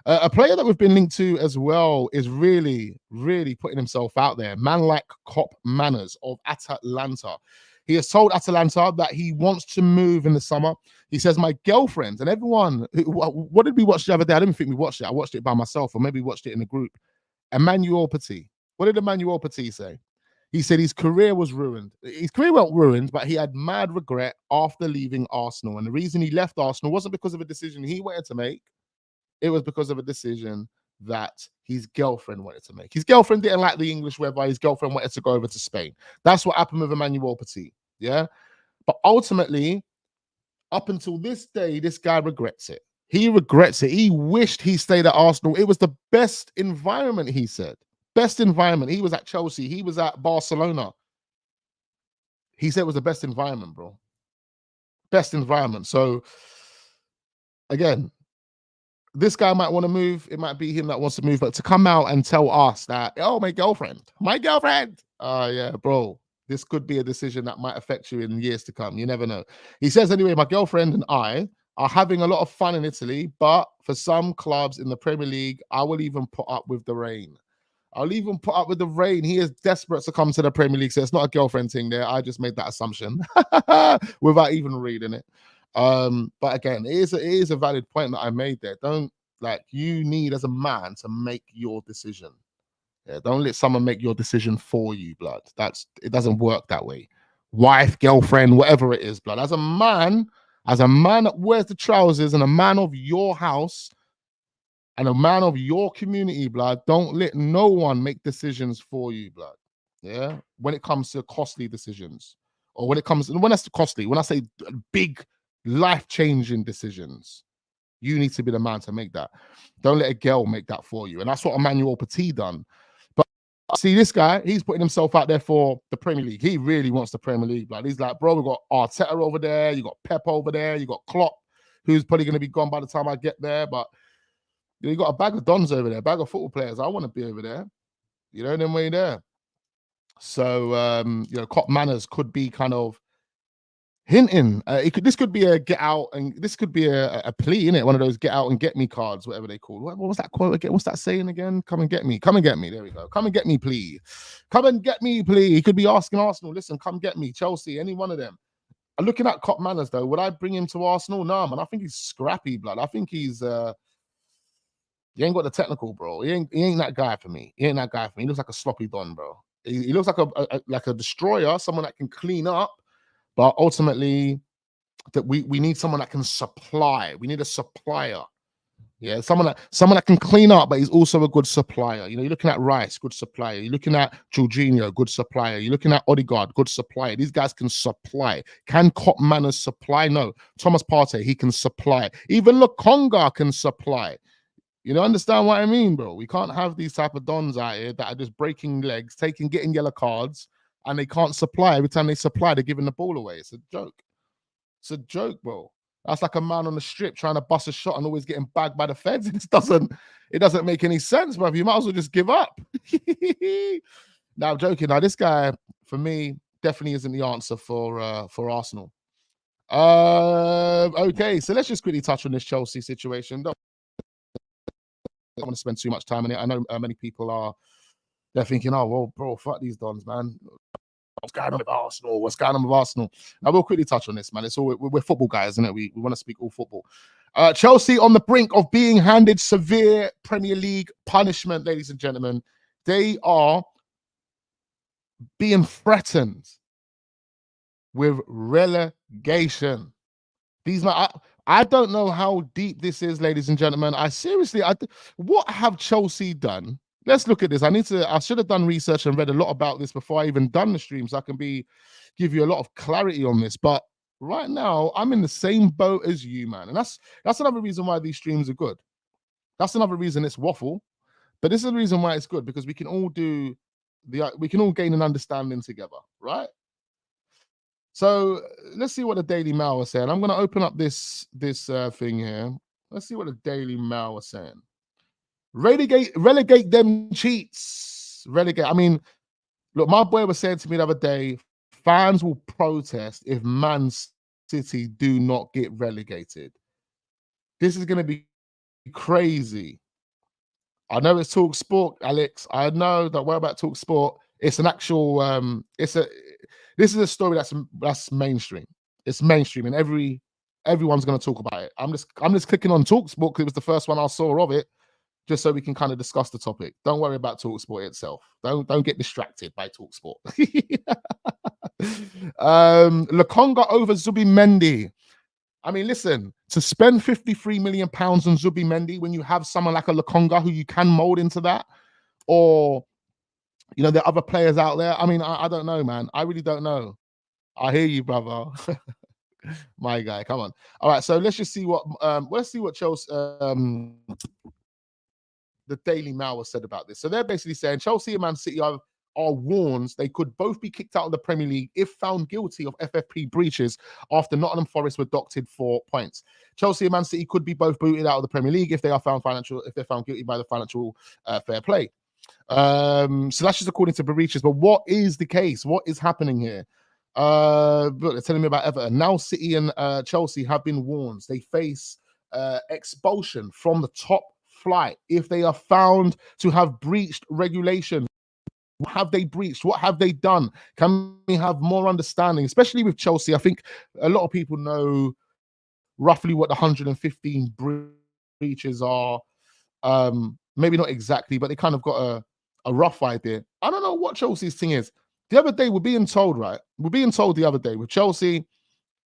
A player that we've been linked to as well is really, really putting himself out there. Man like Cop Manners of Atalanta. He has told Atalanta that he wants to move in the summer. He says, my girlfriend and everyone, what did we watch the other day? I didn't think we watched it. I watched it by myself, or maybe watched it in a group. Emmanuel Petit. What did Emmanuel Petit say? He said his career was ruined. His career wasn't ruined, but he had mad regret after leaving Arsenal. And the reason he left Arsenal wasn't because of a decision he wanted to make. It was because of a decision that his girlfriend wanted to make. His girlfriend didn't like the English weather. His girlfriend wanted to go over to Spain. That's what happened with Emmanuel Petit. Yeah. But ultimately, up until this day, this guy regrets it. He regrets it. He wished he stayed at Arsenal. It was the best environment, he said. Best environment. He was at Chelsea. He was at Barcelona. He said it was the best environment, bro. Best environment. So, again, this guy might want to move. It might be him that wants to move. But to come out and tell us that, oh, my girlfriend. Yeah, bro. This could be a decision that might affect you in years to come. You never know. He says, anyway, my girlfriend and I are having a lot of fun in Italy, but for some clubs in the Premier League, I will even put up with the rain. I'll even put up with the rain. He is desperate to come to the Premier League, so it's not a girlfriend thing there. I just made that assumption without even reading it. But again, it is a valid point that I made there. You need as a man to make your decision. Yeah, don't let someone make your decision for you, blood. It doesn't work that way. Wife, girlfriend, whatever it is, blood. As a man that wears the trousers and a man of your house and a man of your community, blood, don't let no one make decisions for you, blood. Yeah, when it comes to costly decisions, or when that's costly, when I say big life-changing decisions, you need to be the man to make that. Don't let a girl make that for you. And that's what Emmanuel Petit done. But see, this guy, he's putting himself out there for the Premier League. He really wants the Premier League. Like, he's like, bro, we've got Arteta over there, you got Pep over there, you got Klopp, who's probably going to be gone by the time I get there. But you got a bag of dons over there, a bag of football players. I want to be over there. You know, then when you're there. So, Cop Manners could be kind of hinting. This could be a get out, and this could be a plea, innit? One of those get out and get me cards, whatever they call. What was that quote again? What's that saying again? Come and get me. Come and get me. There we go. Come and get me, please. Come and get me, please. He could be asking Arsenal, listen, come get me. Chelsea, any one of them. Looking at Cop Manners, though, would I bring him to Arsenal? No, man. I think he's scrappy, blood. I think he's he ain't got the technical, bro. He ain't that guy for me. He ain't that guy for me. He looks like a sloppy don, bro. He looks like a destroyer, someone that can clean up. But ultimately, that we need someone that can supply. We need a supplier. Yeah, someone that can clean up, but he's also a good supplier. You know, you're looking at Rice, good supplier. You're looking at Jorginho, good supplier. You're looking at Odegaard, good supplier. These guys can supply. Can Cop Manners supply? No. Thomas Partey, he can supply. Even Lokonga can supply. You know, understand what I mean, bro? We can't have these type of dons out here that are just breaking legs, getting yellow cards, and they can't supply. Every time they supply, they're giving the ball away. It's a joke. It's a joke, bro. That's like a man on the strip trying to bust a shot and always getting bagged by the feds. It doesn't make any sense, bro. You might as well just give up. Now, I'm joking. Now, this guy, for me, definitely isn't the answer for Arsenal. Okay, so let's just quickly touch on this Chelsea situation. Don't want to spend too much time on it. I know many people they're thinking, oh, well, bro, fuck these dons, man. What's going on with Arsenal? What's going on with Arsenal? Now, we'll quickly touch on this, man. It's all we're football guys, isn't it? We want to speak all football. Chelsea on the brink of being handed severe Premier League punishment, ladies and gentlemen. They are being threatened with relegation. I don't know how deep this is, ladies and gentlemen. What have Chelsea done? Let's look at this. I should have done research and read a lot about this before I even done the stream, so I can give you a lot of clarity on this. But right now, I'm in the same boat as you, man. And that's another reason why these streams are good. That's another reason it's waffle. But this is the reason why it's good, because we can all gain an understanding together, right? So let's see what the Daily Mail is saying. I'm going to open up this thing here. Let's see what the Daily Mail is saying. Relegate them cheats. Relegate. I mean, look, my boy was saying to me the other day, fans will protest if Man City do not get relegated. This is going to be crazy. I know it's Talk Sport, Alex. I know. Don't worry about Talk Sport. It's an actual. This is a story that's mainstream. It's mainstream, and everyone's going to talk about it. I'm just clicking on Talk Sport because it was the first one I saw of it, just so we can kind of discuss the topic. Don't worry about TalkSport itself. Don't get distracted by TalkSport. Lokonga over Zubimendi. I mean, listen, to spend £53 million on Zubimendi when you have someone like a Lokonga who you can mold into that, or you know, there are other players out there. I mean, I don't know, man. I really don't know. I hear you, brother. My guy, come on. All right, so let's just see what Chelsea. The Daily Mail has said about this. So they're basically saying Chelsea and Man City are warned they could both be kicked out of the Premier League if found guilty of FFP breaches after Nottingham Forest were docked 4 points. Chelsea and Man City could be both booted out of the Premier League if they're found guilty by the financial fair play. So that's just according to breaches. But what is the case? What is happening here? Look, they're telling me about Everton. Now City and Chelsea have been warned. They face expulsion from the top flight if they are found to have breached regulation. What have they breached? What have they done? Can we have more understanding, especially with Chelsea? I think a lot of people know roughly what the 115 breaches are. Maybe not exactly, but they kind of got a rough idea. I don't know what Chelsea's thing is. The other day, we're being told the other day with Chelsea,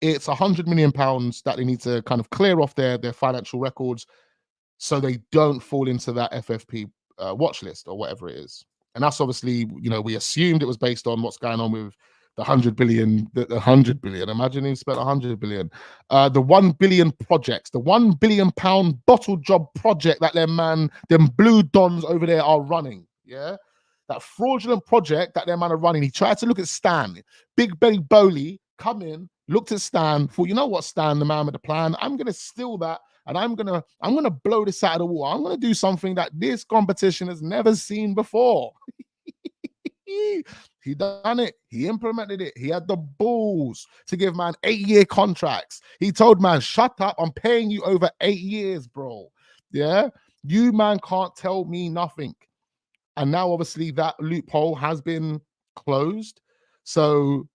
it's £100 million that they need to kind of clear off their financial records so they don't fall into that FFP watch list or whatever it is. And that's obviously, you know, we assumed it was based on what's going on with the 100 billion, the 100 billion. Imagine he spent 100 billion. The 1 billion projects, the £1 billion bottle job project that them blue dons over there are running. Yeah. That fraudulent project that their man are running. He tried to look at Stan. Big Belly Bowley come in, looked at Stan, thought, you know what, Stan, the man with the plan, I'm gonna steal that and I'm gonna blow this out of the water. I'm gonna do something that this competition has never seen before. He done it. He implemented it. He had the balls to give man 8-year contracts. He told man, shut up, I'm paying you over 8 years, bro. Yeah, you man can't tell me nothing. And now, obviously, that loophole has been closed. So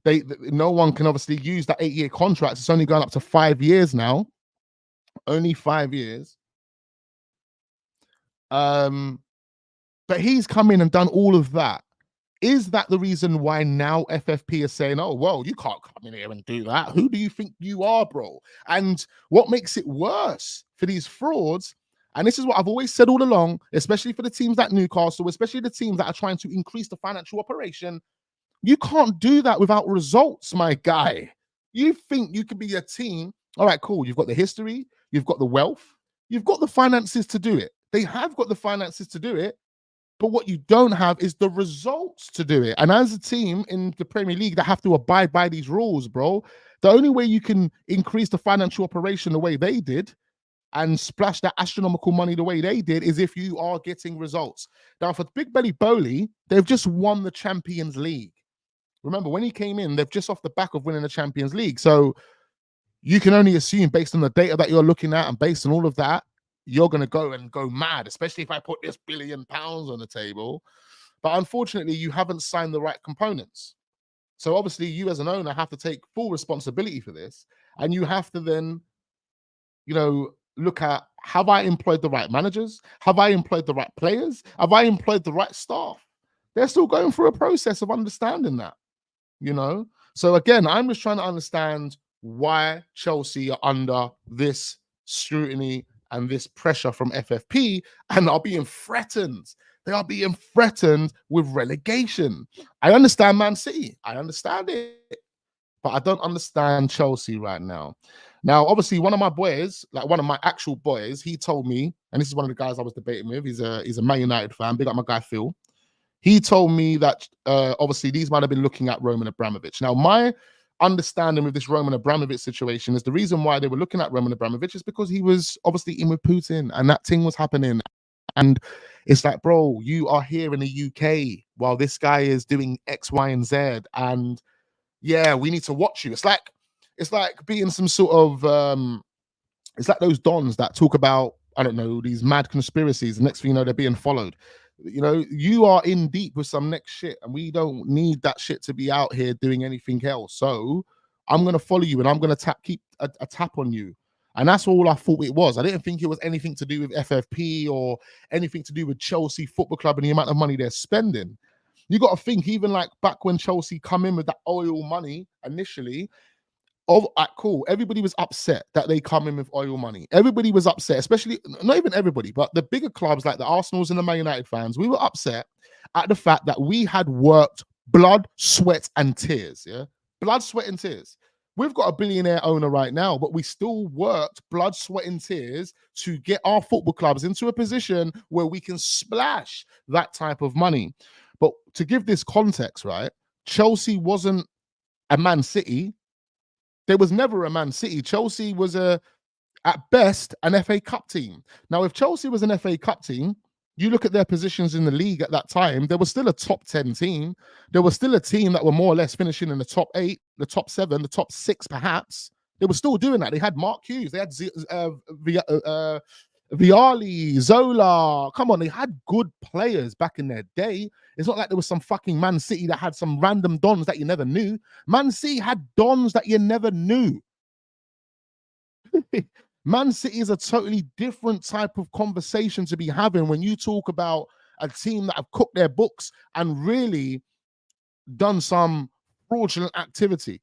no one can obviously use that 8-year contract. It's only gone up to 5 years now. Only 5 years. But he's come in and done all of that Is that the reason why now FFP is saying, oh, well, you can't come in here and do that? Who do you think you are, bro? And what makes it worse for these frauds, and this is what I've always said all along, especially for the teams like Newcastle, especially the teams that are trying to increase the financial operation, you can't do that without results, my guy. You think you could be a team, all right, cool, you've got the history, you've got the wealth, you've got the finances to do it. They have got the finances to do it, but what you don't have is the results to do it. And as a team in the Premier League that have to abide by these rules, bro, the only way you can increase the financial operation the way they did and splash that astronomical money the way they did is if you are getting results. Now, for Big Belly Bowley, they've just won the Champions League. Remember, when he came in, they've just off the back of winning the Champions League. So you can only assume based on the data that you're looking at and based on all of that, you're going to go mad, especially if I put this £1 billion on the table. But unfortunately, you haven't signed the right components. So obviously, you as an owner have to take full responsibility for this. And you have to then, look at, have I employed the right managers? Have I employed the right players? Have I employed the right staff? They're still going through a process of understanding that, So again, I'm just trying to understand why Chelsea are under this scrutiny and this pressure from FFP and are being threatened. They are being threatened with relegation. I understand Man City. I understand it. But I don't understand Chelsea right now. Now, obviously, one of my boys, like one of my actual boys, he told me, and this is one of the guys I was debating with, he's a Man United fan, big up my guy Phil. He told me that obviously these might have been looking at Roman Abramovich. Now, my understanding with this Roman Abramovich situation is the reason why they were looking at Roman Abramovich is because he was obviously in with Putin and that thing was happening. And it's like, bro, you are here in the UK while this guy is doing X, Y, and Z. And yeah, we need to watch you. It's like being some sort of, it's like those dons that talk about, I don't know, these mad conspiracies. The next thing you know, they're being followed. You are in deep with some next shit, and we don't need that shit to be out here doing anything else. So I'm gonna follow you, and I'm gonna keep a tap on you, and that's all I thought it was. I didn't think it was anything to do with FFP or anything to do with Chelsea Football Club and the amount of money they're spending. You got to think, even like back when Chelsea come in with that oil money initially. Cool. Everybody was upset that they come in with oil money. Everybody was upset, especially not even everybody, but the bigger clubs like the Arsenals and the Man United fans. We were upset at the fact that we had worked blood, sweat, and tears. Yeah, blood, sweat, and tears. We've got a billionaire owner right now, but we still worked blood, sweat, and tears to get our football clubs into a position where we can splash that type of money. But to give this context, right, Chelsea wasn't a Man City. There was never a Man City. Chelsea was at best, an FA Cup team. Now, if Chelsea was an FA Cup team, you look at their positions in the league at that time, there was still a top 10 team. There was still a team that were more or less finishing in the top 8, the top 7, the top 6 perhaps. They were still doing that. They had Mark Hughes. They had Vialli, Zola. Come on, they had good players back in their day. It's not like there was some fucking Man City that had some random dons that you never knew. Man City had dons that you never knew. Man City is a totally different type of conversation to be having when you talk about a team that have cooked their books and really done some fraudulent activity.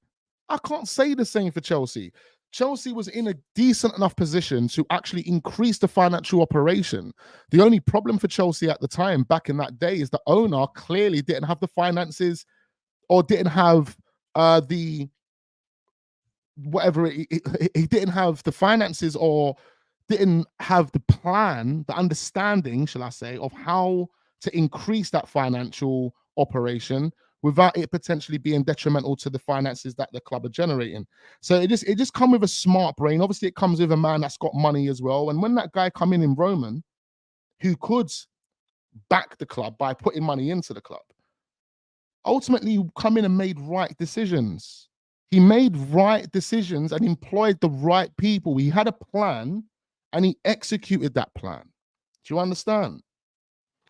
I can't say the same for Chelsea. Chelsea was in a decent enough position to actually increase the financial operation. The only problem for Chelsea at the time, back in that day, is the owner clearly didn't have the finances or didn't have he didn't have the finances or didn't have the plan, the understanding, shall I say, of how to increase that financial operation without it potentially being detrimental to the finances that the club are generating. So it just come with a smart brain. Obviously, it comes with a man that's got money as well. And when that guy come in Roman, who could back the club by putting money into the club, ultimately you come in and made right decisions. He made right decisions and employed the right people. He had a plan and he executed that plan. Do you understand?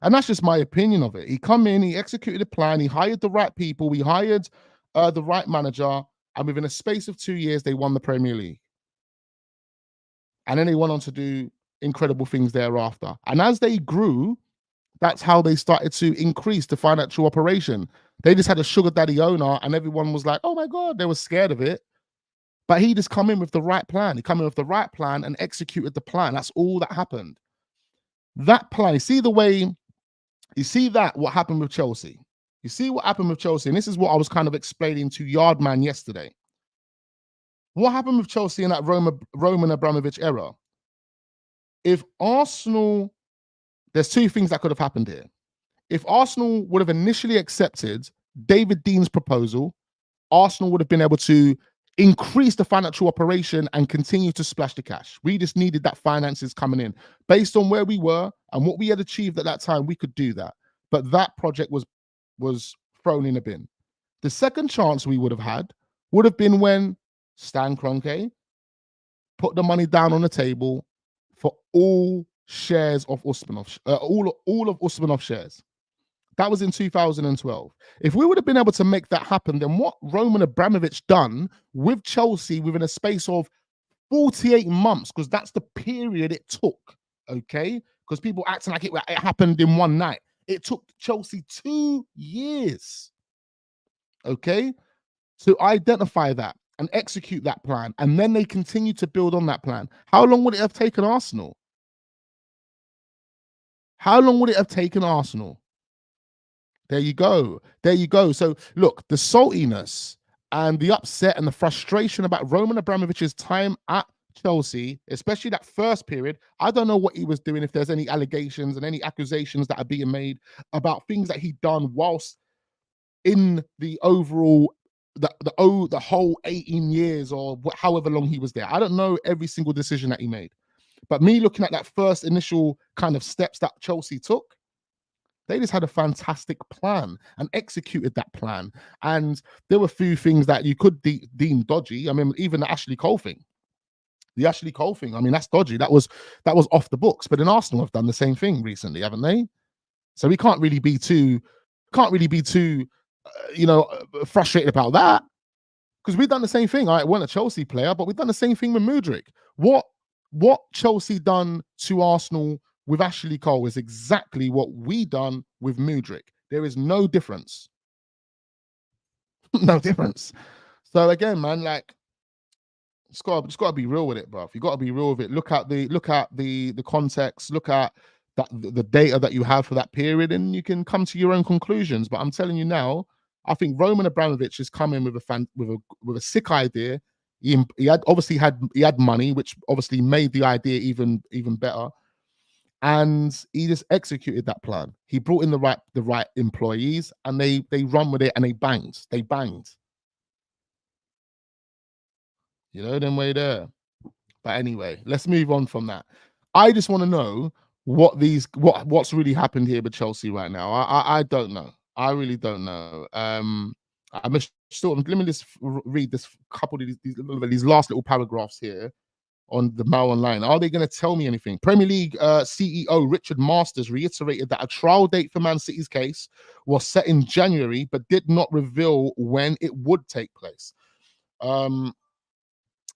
And that's just my opinion of it. He come in, he executed a plan, he hired the right people, he hired the right manager, and within a space of 2 years, they won the Premier League. And then they went on to do incredible things thereafter. And as they grew, That's how they started to increase the financial operation. They just had a sugar daddy owner, and everyone was like, "Oh my God," they were scared of it. But he just come in with the right plan. He come in with the right plan and executed the plan. That's all that happened. That plan, you see that what happened with Chelsea. You see what happened with Chelsea, and this is what I was kind of explaining to Yardman yesterday. What happened with Chelsea in that Roman Abramovich era? If Arsenal, there's two things that could have happened here. If Arsenal would have initially accepted David Dean's proposal, Arsenal would have been able to increase the financial operation and continue to splash the cash. We just needed that finances coming in. Based on where we were and what we had achieved at that time, we could do that. But that project was thrown in a bin. The second chance we would have had would have been when Stan Kroenke put the money down on the table for all shares of Usmanov, all of Usmanov shares. That was in 2012. If we would have been able to make that happen, then what Roman Abramovich done with Chelsea within a space of 48 months, because that's the period it took, okay? Because people acting like it happened in one night. It took Chelsea 2 years, okay, to identify that and execute that plan. And then they continue to build on that plan. How long would it have taken Arsenal? How long would it have taken Arsenal? There you go. There you go. So look, the saltiness and the upset and the frustration about Roman Abramovich's time at Chelsea, especially that first period, I don't know what he was doing, if there's any allegations and any accusations that are being made about things that he'd done whilst in the overall, the whole 18 years or however long he was there. I don't know every single decision that he made. But me looking at that first initial kind of steps that Chelsea took, they just had a fantastic plan and executed that plan. And there were a few things that you could deem dodgy. I mean, even the Ashley Cole thing. The Ashley Cole thing, I mean, that's dodgy. That was off the books. But then Arsenal have done the same thing recently, haven't they? So we can't really be too frustrated about that, because we've done the same thing. I wasn't a Chelsea player, but we've done the same thing with Mudryk. What Chelsea done to Arsenal with Ashley Cole is exactly what we done with Mudryk. There is no difference. No difference. So again, man, like, it's got to be real with it, bro. You got to be real with it. Look at the context. Look at the data that you have for that period, and you can come to your own conclusions. But I'm telling you now, I think Roman Abramovich has come in with a sick idea. He had money, which obviously made the idea even better. And he just executed that plan. He brought in the right employees, and they run with it, and they banged. You know, them way there. But anyway, let's move on from that. I just want to know what's really happened here with Chelsea right now. I don't know. I really don't know. I'm just let me just read this couple of these last little paragraphs here on the Mail Online. Are they going to tell me anything? Premier League CEO Richard Masters reiterated that a trial date for Man City's case was set in January, but did not reveal when it would take place.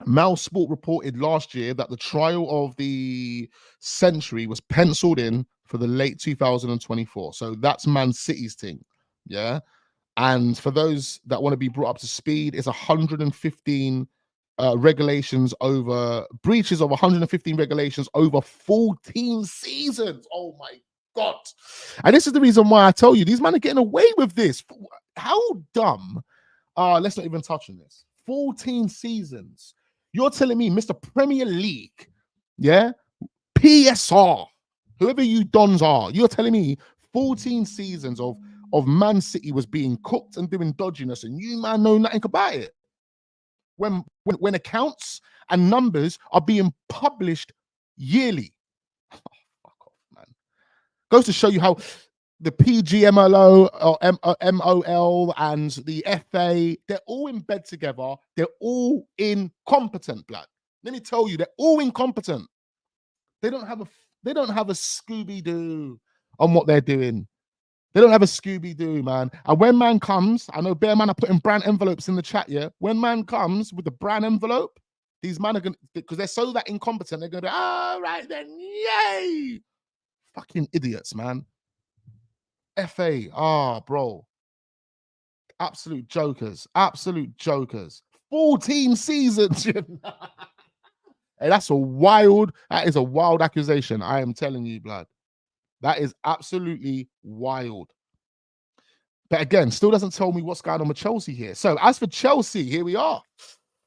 Mal Sport reported last year that the trial of the century was penciled in for the late 2024. So that's Man City's thing. Yeah. And for those that want to be brought up to speed, it's 115 regulations over breaches of 115 regulations over 14 seasons. Oh my God. And this is the reason why I tell you, these men are getting away with this. How dumb. Let's not even touch on this. 14 seasons. You're telling me, Mr. Premier League, yeah, PSR, whoever you dons are, you're telling me 14 seasons of Man City was being cooked and doing dodginess, and you, man, know nothing about it. When accounts and numbers are being published yearly. Oh, fuck off, man. Goes to show you how the PGMOL or MOL and the FA, they're all in bed together. They're all incompetent, blood. Let me tell you, they're all incompetent. They don't have a Scooby-Doo on what they're doing. They don't have a Scooby-Doo, man. And when man comes, I know Bear Man are putting brand envelopes in the chat, yeah? When man comes with the brand envelope, these men are going to, because they're so that incompetent, they're going to be, all right then, yay! Fucking idiots, man. FA. Bro. Absolute jokers. 14 seasons. Hey, that is a wild accusation. I am telling you, blood. That is absolutely wild. But again, still doesn't tell me what's going on with Chelsea here. So as for Chelsea, here we are.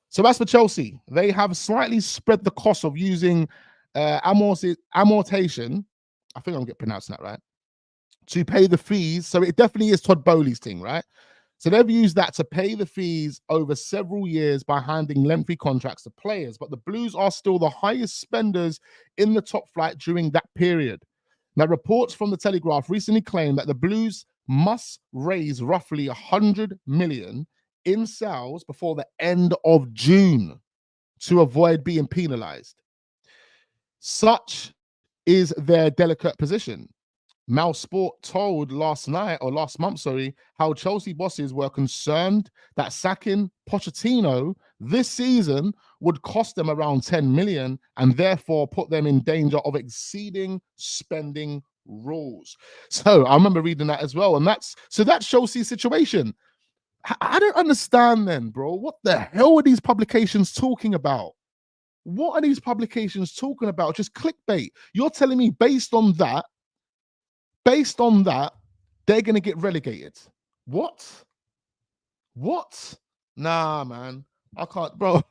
So as for Chelsea, they have slightly spread the cost of using amortization. I think I'm pronouncing that right. To pay the fees. So it definitely is Todd Bowley's thing, right? So they've used that to pay the fees over several years by handing lengthy contracts to players. But the Blues are still the highest spenders in the top flight during that period. Now, reports from the Telegraph recently claimed that the Blues must raise roughly 100 million in sales before the end of June to avoid being penalized. Such is their delicate position. Mal Sport told last month, how Chelsea bosses were concerned that sacking Pochettino this season would cost them around 10 million and therefore put them in danger of exceeding spending rules. So I remember reading that as well. And that's Chelsea's situation. I don't understand then, bro. What the hell are these publications talking about? What are these publications talking about? Just clickbait. You're telling me based on that, they're going to get relegated. What? Nah, man. I can't, bro.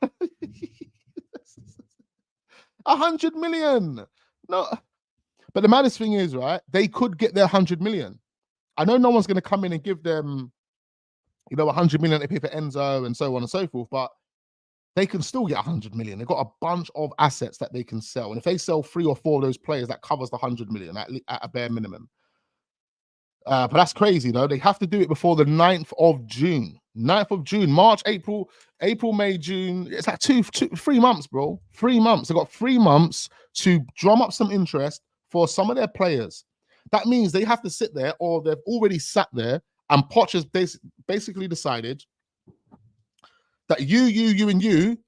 100 million. No. But the maddest thing is, right, they could get their 100 million. I know no one's going to come in and give them, 100 million they pay for Enzo and so on and so forth, but they can still get 100 million. They've got a bunch of assets that they can sell. And if they sell 3 or 4 of those players, that covers the 100 million at a bare minimum. But that's crazy, though. They have to do it before the 9th of June. 9th of June, March, April, May, June. It's like 3 months, bro. 3 months. They've got 3 months to drum up some interest for some of their players. That means they have to sit there, or they've already sat there, and Poch has basically decided that you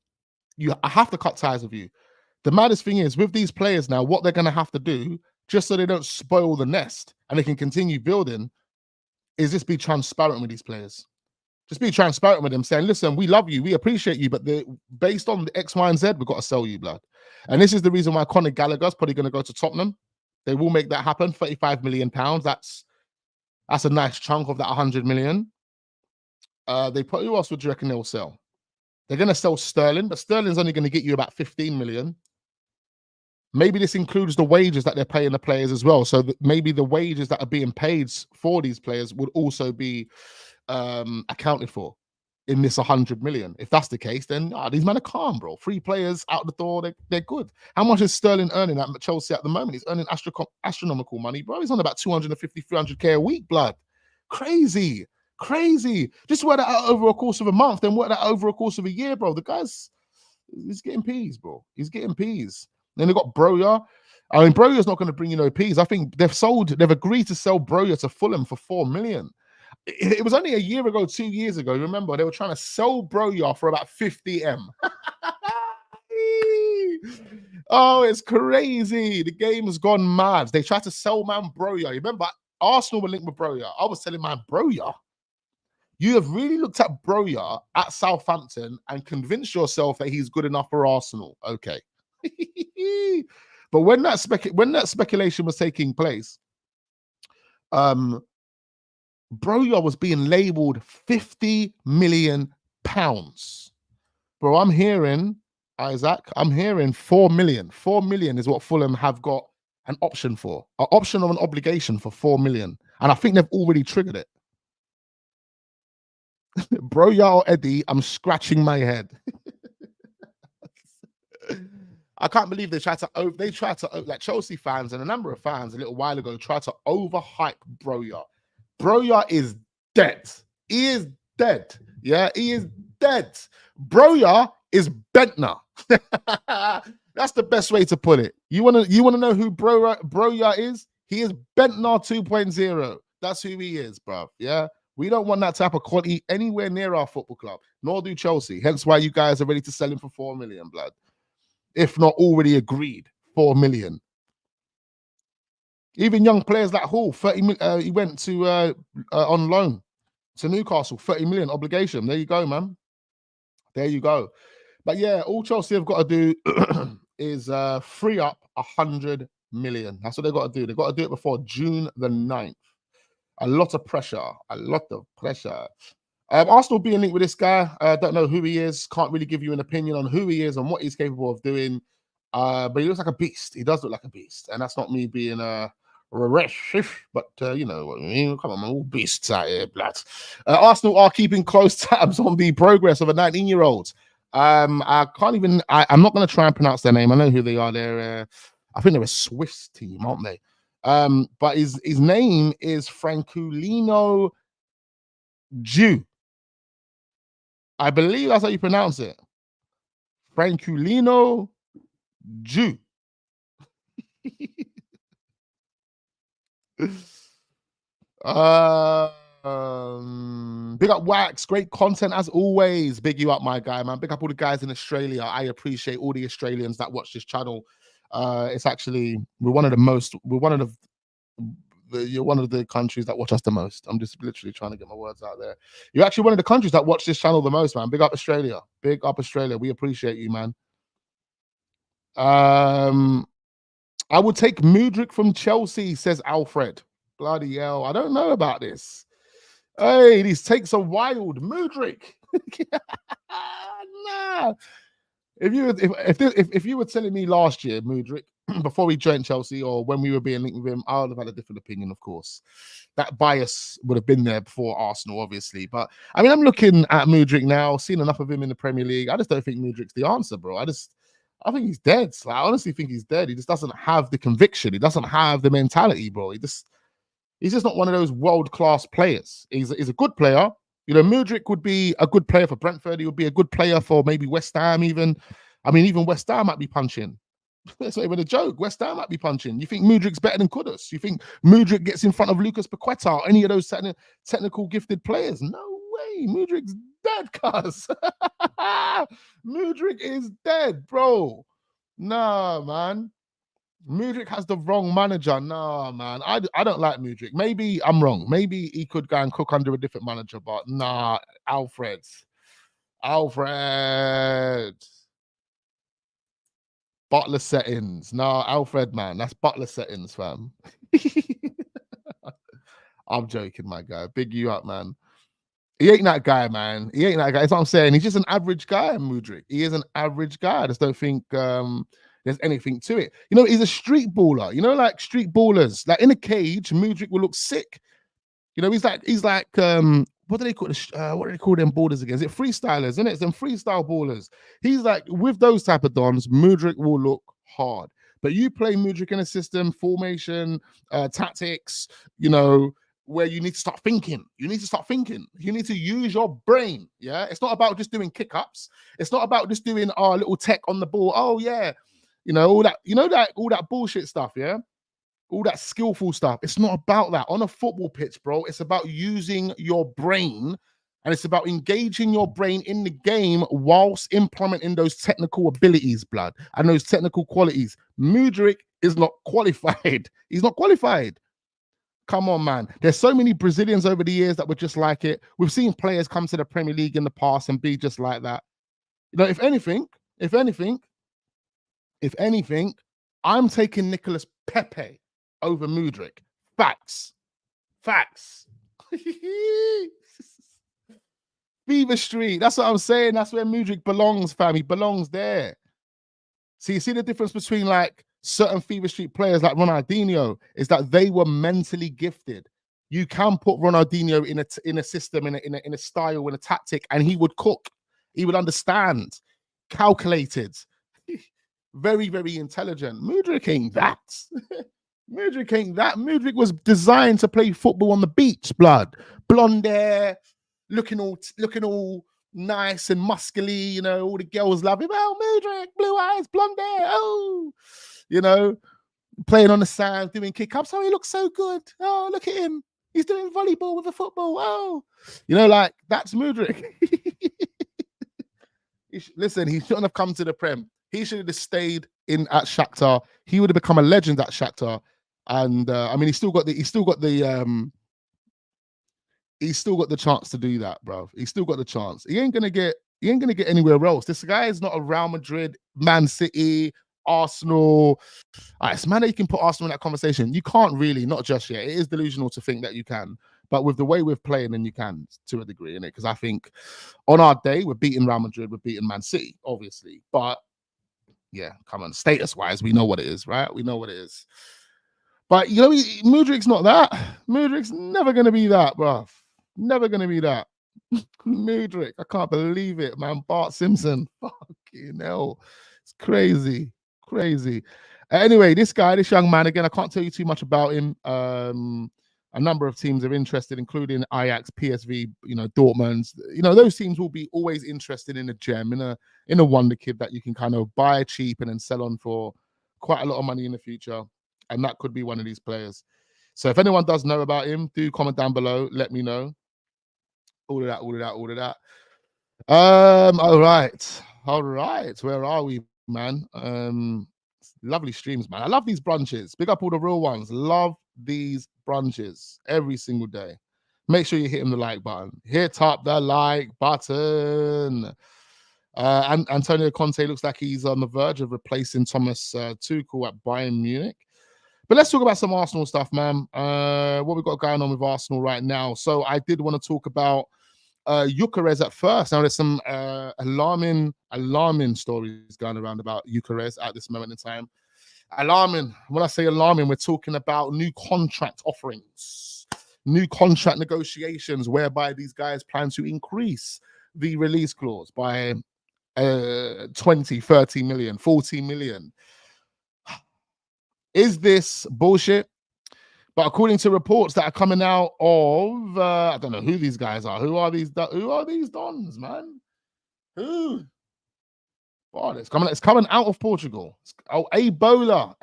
have to cut ties with you. The maddest thing is, with these players now, what they're going to have to do, just so they don't spoil the nest and they can continue building, is just be transparent with these players. Just be transparent with them, saying, listen, we love you, we appreciate you, but based on the X, Y, and Z, we've got to sell you, blood. And this is the reason why Conor Gallagher's probably going to go to Tottenham. They will make that happen, £35 million. That's a nice chunk of that 100 million. Who else would you reckon they'll sell? They're going to sell Sterling, but Sterling's only going to get you about 15 million. Maybe this includes the wages that they're paying the players as well. So maybe the wages that are being paid for these players would also be accounted for in this 100 million. If that's the case, then these men are calm, bro. 3 players out the door, they're good. How much is Sterling earning at Chelsea at the moment? He's earning astronomical money, bro. He's on about 250, 300k a week, blood. Crazy. Just work that out over a course of a month, then work that over a course of a year, bro. He's getting peas, bro. He's getting peas. Then they've got Broja. I mean, Broja's not going to bring you no peas. I think they've agreed to sell Broja to Fulham for 4 million. It was only a year ago, 2 years ago. Remember, they were trying to sell Broja for about 50M. Oh, it's crazy. The game has gone mad. They tried to sell man Broja. Remember, Arsenal were linked with Broja. I was telling man Broja, you have really looked at Broja at Southampton and convinced yourself that he's good enough for Arsenal. Okay. But when that speculation was taking place, Broja was being labeled £50 million. Bro, I'm hearing, Isaac, 4 million. 4 million is what Fulham have got an option for. An option of an obligation for 4 million. And I think they've already triggered it. Broja or Eddie, I'm scratching my head. I can't believe they tried to like Chelsea fans and a number of fans a little while ago tried to overhype Broja. Broja is dead. He is dead. Yeah, he is dead. Broja is Bentner. That's the best way to put it. You want to know who Broja is? He is Bentner 2.0. That's who he is, bro. Yeah. We don't want that type of quality anywhere near our football club, nor do Chelsea. Hence why you guys are ready to sell him for 4 million, blood. If not already agreed, 4 million. Even young players like Hall, 30 million, he went to on loan to Newcastle, 30 million obligation. There you go, man. There you go. But yeah, all Chelsea have got to do is free up 100 million. That's what they've got to do. They've got to do it before June the 9th. A lot of pressure. A lot of pressure. Arsenal being linked with this guy. Don't know who he is. Can't really give you an opinion on who he is and what he's capable of doing. But he looks like a beast. He does look like a beast. And that's not me being but you know what I mean. Come on, man, all beasts out here, blood. Arsenal are keeping close tabs on the progress of a 19-year-old. I can't even. I'm not going to try and pronounce their name. I know who they are. They're, I think they're a Swiss team, aren't they? But his name is Franculino Jew. I believe that's how you pronounce it. Franculino Jew. Big up Wax, great content as always. Big you up, my guy, man. Big up all the guys in Australia. I appreciate all the Australians that watch this channel. It's actually you're one of the countries that watch us the most. I'm just literally trying to get my words out there. You're actually one of the countries that watch this channel the most, man. Big up Australia. Big up Australia. We appreciate you, man. I would take Mudryk from Chelsea, says Alfred. Bloody hell. I don't know about this. Hey, these takes are wild. Mudryk. Nah. If you were telling me last year, Mudryk, before he joined Chelsea or when we were being linked with him, I would have had a different opinion, of course. That bias would have been there before Arsenal, obviously. But I mean, I'm looking at Mudryk now, seen enough of him in the Premier League. I just don't think Mudryk's the answer, bro. I think he's dead. Like, I honestly think he's dead. He just doesn't have the conviction. He doesn't have the mentality, bro. He's just not one of those world-class players. He's a good player. You know, Mudryk would be a good player for Brentford. He would be a good player for maybe West Ham even. I mean, even West Ham might be punching. That's not even a joke. West Ham might be punching. You think Mudryk's better than Kudus? You think Mudryk gets in front of Lucas Paqueta or any of those technical gifted players? No way. Mudryk's dead, cuz. Mudryk is dead, bro. Nah, man. Mudryk has the wrong manager. Nah, man. I don't like Mudryk. Maybe I'm wrong. Maybe he could go and cook under a different manager, but nah, Alfred. Butler settings. Nah, Alfred, man. That's Butler settings, fam. I'm joking, my guy. Big you up, man. He ain't that guy, man. He ain't that guy. That's what I'm saying. He's just an average guy, Mudryk. He is an average guy. I just don't think there's anything to it. You know, he's a street baller. You know, like street ballers. Like in a cage, Mudryk will look sick. You know, he's like what do they call them ballers again? Is it freestylers, isn't it? It's them freestyle ballers. He's like, with those type of dons, Mudryk will look hard. But you play Mudryk in a system, formation, tactics, you know, where you need to start thinking. You need to start thinking. You need to use your brain. Yeah. It's not about just doing kick-ups. It's not about just doing our little tech on the ball. Oh, yeah. You know, all that bullshit stuff, yeah. All that skillful stuff. It's not about that. On a football pitch, bro, it's about using your brain and it's about engaging your brain in the game whilst implementing those technical abilities, blood, and those technical qualities. Mudryk is not qualified. He's not qualified. Come on, man. There's so many Brazilians over the years that were just like it. We've seen players come to the Premier League in the past and be just like that. You know, if anything, I'm taking Nicolas Pepe over Mudryk. Facts. Fever Street. That's what I'm saying. That's where Mudryk belongs, fam. He belongs there. So you see the difference between like certain Fever Street players like Ronaldinho is that they were mentally gifted. You can put Ronaldinho in a system, in a style, in a tactic, and he would cook. He would understand. Calculated. Very, very intelligent. Mudryk ain't that. Mudryk was designed to play football on the beach, blood. Blonde hair, looking all nice and muscly, you know, all the girls love him. Oh, Mudryk, blue eyes, blonde hair, oh, you know, playing on the sand, doing kick-ups. Oh, he looks so good. Oh, look at him. He's doing volleyball with a football. Oh, you know, like, that's Mudryk. Listen, he shouldn't have come to the Prem. He should have stayed at Shakhtar. He would have become a legend at Shakhtar. And I mean, he's still got the chance to do that, bro. He's still got the chance. He ain't gonna get anywhere else. This guy is not a Real Madrid, Man City, Arsenal. It's man that you can put Arsenal in that conversation. You can't really, not just yet. It is delusional to think that you can, but with the way we're playing, then you can to a degree, innit? Because I think on our day, we're beating Real Madrid, we're beating Man City, obviously. But yeah, come on, status-wise, we know what it is, right? We know what it is. But you know, Mudrik's not that. Mudrik's never gonna be that, bruv. Never gonna be that. Mudrik, I can't believe it, man. Bart Simpson, fucking hell, it's crazy. Anyway, this young man, again, I can't tell you too much about him. A number of teams are interested, including Ajax, PSV, you know, Dortmund. You know, those teams will be always interested in a gem, in a wonder kid that you can kind of buy cheap and then sell on for quite a lot of money in the future. And that could be one of these players. So if anyone does know about him, do comment down below. Let me know. All of that. All right. Where are we, man? Lovely streams, man. I love these brunches. Big up all the real ones. Love these brunches every single day. Make sure you're hitting the like button. Hit up the like button. And Antonio Conte looks like he's on the verge of replacing Thomas Tuchel at Bayern Munich. But let's talk about some Arsenal stuff, man. What we've got going on with Arsenal right now. So I did want to talk about Gyökeres at first. Now there's some alarming stories going around about Gyökeres at this moment in time. Alarming. When I say alarming, we're talking about new contract offerings, new contract negotiations, whereby these guys plan to increase the release clause by 20, 30 million, 40 million. Is this bullshit? But according to reports that are coming out of, I don't know who these guys are. Who are these dons, man? Who? Oh, it's coming out of Portugal. Ebola.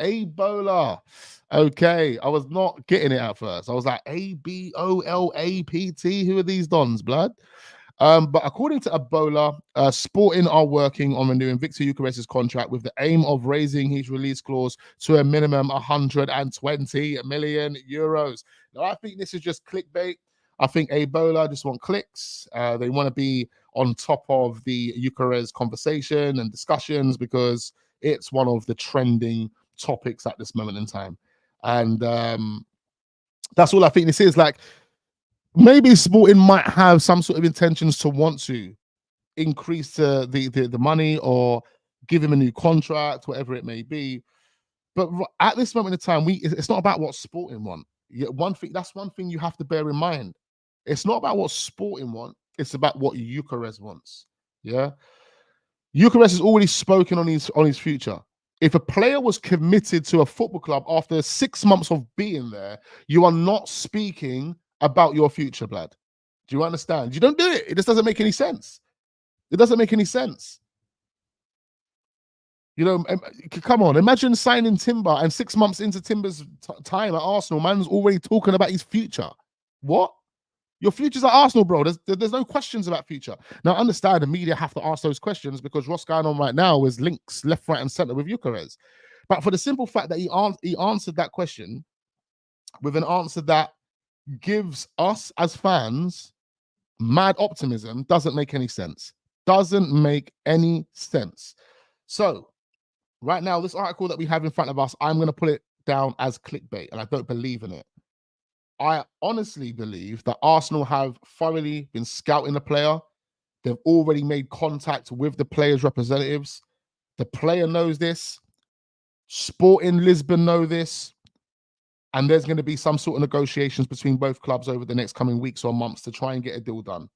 Okay, I was not getting it at first. I was like, ABOLAPT. Who are these dons, blood? But according to Ebola, Sporting are working on renewing Viktor Gyökeres' contract with the aim of raising his release clause to a minimum 120 million euros. Now, I think this is just clickbait. I think Ebola just want clicks. They want to be on top of the Gyökeres conversation and discussions because it's one of the trending topics at this moment in time. And that's all I think this is. Like, maybe Sporting might have some sort of intentions to want to increase the money or give him a new contract, whatever it may be. But at this moment in time, it's not about what Sporting want. That's one thing you have to bear in mind. It's not about what Sporting want. It's about what Gyökeres wants. Yeah, Gyökeres has already spoken on his future. If a player was committed to a football club after 6 months of being there, you are not speaking about your future, blood. Do you understand? You don't do it. It just doesn't make any sense. It doesn't make any sense. You know, come on. Imagine signing Timber and 6 months into Timber's time at Arsenal, man's already talking about his future. What? Your future's at Arsenal, bro. There's no questions about future. Now, understand the media have to ask those questions because what's going on right now is links left, right, and center with Gyökeres. But for the simple fact that he answered that question with an answer that gives us as fans mad optimism doesn't make any sense. Doesn't make any sense. So right now, this article that we have in front of us, I'm going to put it down as clickbait, and I don't believe in it. I honestly believe that Arsenal have thoroughly been scouting the player. They've already made contact with the player's representatives. The player knows this. Sporting Lisbon know this. And there's going to be some sort of negotiations between both clubs over the next coming weeks or months to try and get a deal done.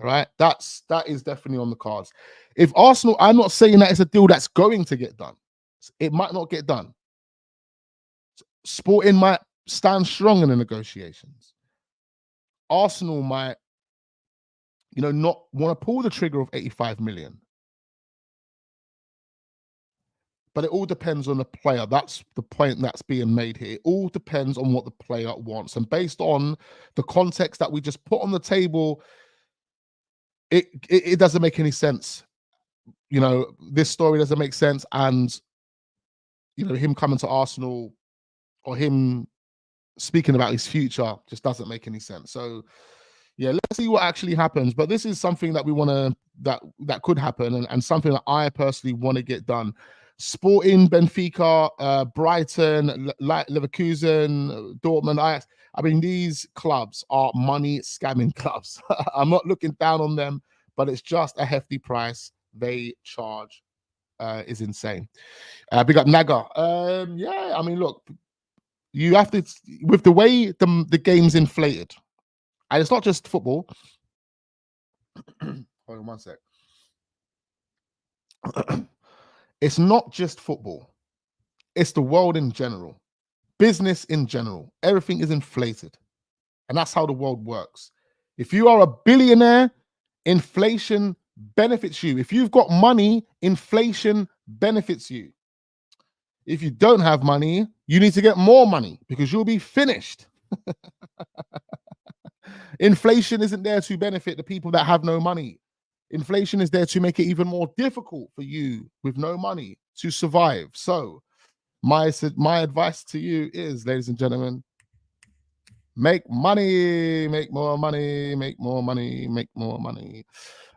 All right? That is definitely on the cards. If Arsenal, I'm not saying that it's a deal that's going to get done. It might not get done. Sporting might stand strong in the negotiations. Arsenal might, not want to pull the trigger of 85 million. But it all depends on the player. That's the point that's being made here. It all depends on what the player wants. And based on the context that we just put on the table, it doesn't make any sense. This story doesn't make sense. And, him coming to Arsenal or him speaking about his future just doesn't make any sense. So yeah, let's see what actually happens. But this is something that we want to that could happen, and something that I personally want to get done. Sporting, Benfica, Brighton, Leverkusen, Dortmund, Ajax. I mean, these clubs are money scamming clubs. I'm not looking down on them, but it's just a hefty price they charge. Is insane. Big up Naga. Yeah, I mean, look, you have to, with the way the game's inflated, and it's not just football. Hold on one sec. It's not just football. It's the world in general. Business in general. Everything is inflated. And that's how the world works. If you are a billionaire, inflation benefits you. If you've got money, inflation benefits you. If you don't have money, you need to get more money because you'll be finished. Inflation isn't there to benefit the people that have no money. Inflation is there to make it even more difficult for you with no money to survive. So my advice to you is, ladies and gentlemen, make money, make more money, make more money, make more money.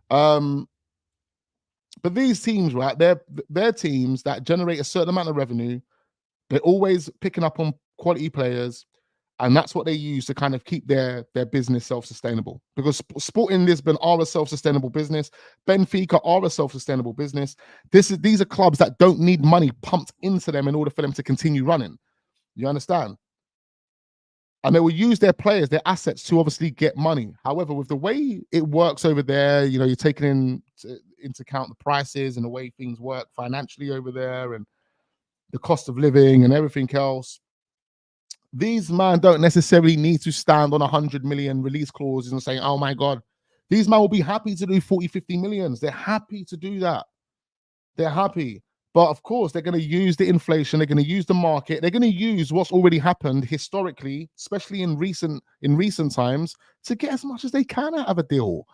But these teams, right, they're teams that generate a certain amount of revenue. They're always picking up on quality players, and that's what they use to kind of keep their business self-sustainable. Because Sporting Lisbon are a self-sustainable business. Benfica are a self-sustainable business. These are clubs that don't need money pumped into them in order for them to continue running. You understand? And they will use their players, their assets, to obviously get money. However, with the way it works over there, you know, you're taking into account the prices and the way things work financially over there and the cost of living and everything else. These men don't necessarily need to stand on 100 million release clauses and saying, oh my God, these men will be happy to do 40, 50 millions. They're happy to do that. They're happy. But of course, they're going to use the inflation. They're going to use the market. They're going to use what's already happened historically, especially in recent times, to get as much as they can out of a deal.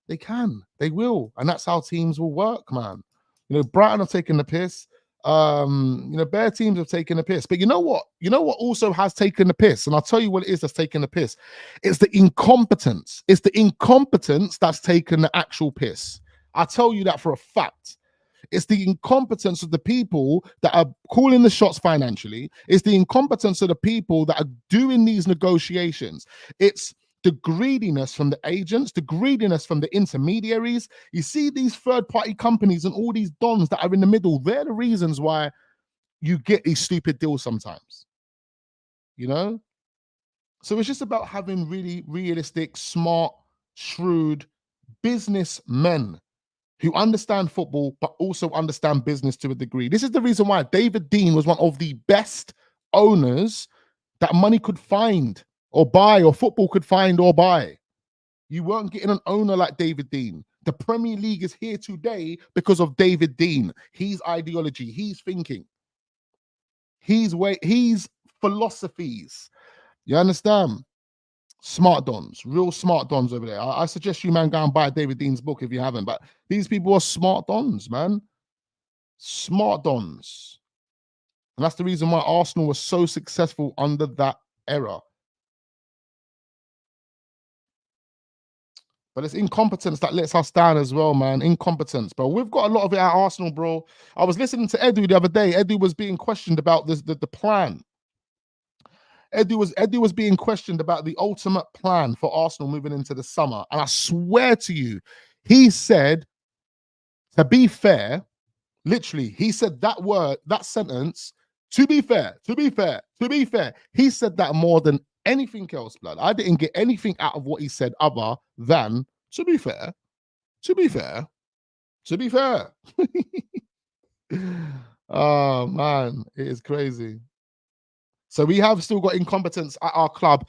They can. They will. And that's how teams will work, man. You know, Brighton have taken the piss. You know, bare teams have taken the piss. But you know what? You know what also has taken the piss? And I'll tell you what it is that's taken the piss. It's the incompetence. It's the incompetence that's taken the actual piss. I'll tell you that for a fact. It's the incompetence of the people that are calling the shots financially. It's the incompetence of the people that are doing these negotiations. It's the greediness from the agents, the greediness from the intermediaries. You see these third-party companies and all these dons that are in the middle. They're the reasons why you get these stupid deals sometimes. You know? So it's just about having really realistic, smart, shrewd businessmen who understand football, but also understand business to a degree. This is the reason why David Dein was one of the best owners that money could find or buy, or football could find or buy. You weren't getting an owner like David Dein. The Premier League is here today because of David Dein. His ideology, his thinking, his way, his philosophies. You understand? Smart dons, real smart dons over there. I suggest you, man, go and buy David Dean's book if you haven't. But these people are smart dons, man. Smart dons. And that's the reason why Arsenal was so successful under that era. But it's incompetence that lets us down as well, man. Incompetence, bro. We've got a lot of it at Arsenal, bro. I was listening to Edu the other day. Edu was being questioned about the plan. Edu was being questioned about the ultimate plan for Arsenal moving into the summer. And I swear to you, he said, to be fair, literally, he said that word, that sentence, to be fair, to be fair, to be fair. He said that more than anything else, blood. I didn't get anything out of what he said other than, to be fair, to be fair, to be fair. Oh, man, it is crazy. So we have still got incompetence at our club,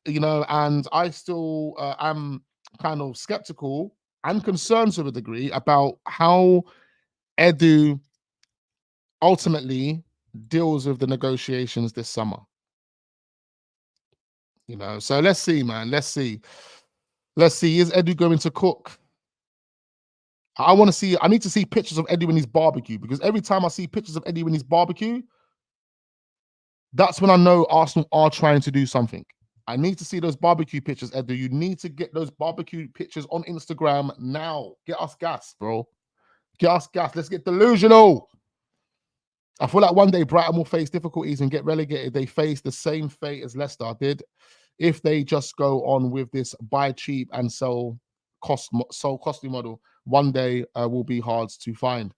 you know, and I still am kind of skeptical and concerned to a degree about how Edu ultimately deals with the negotiations this summer. You know, so let's see, man. Let's see. Let's see. Is Edu going to cook? I need to see pictures of Edu in his barbecue, because every time I see pictures of Edu in his barbecue, That's when I know Arsenal are trying to do something. I need to see those barbecue pictures, Edu. You need to get those barbecue pictures on Instagram now. Get us gas, bro. Get us gas. Let's get delusional. I feel like one day Brighton will face difficulties and get relegated. They face the same fate as Leicester did if they just go on with this buy cheap and sell costly model. One day will be hard to find.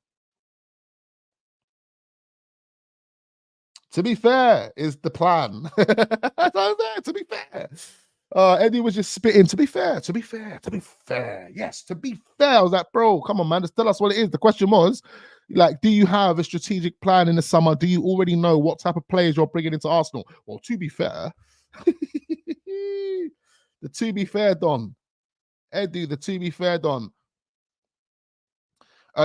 To be fair, is the plan. To be fair. Eddie was just spitting. To be fair. Yes, to be fair. I was like, bro, come on, man. Just tell us what it is. The question was, like, do you have a strategic plan in the summer? Do you already know what type of players you're bringing into Arsenal? Well, to be fair, the to be fair Don. Eddie, the to be fair Don.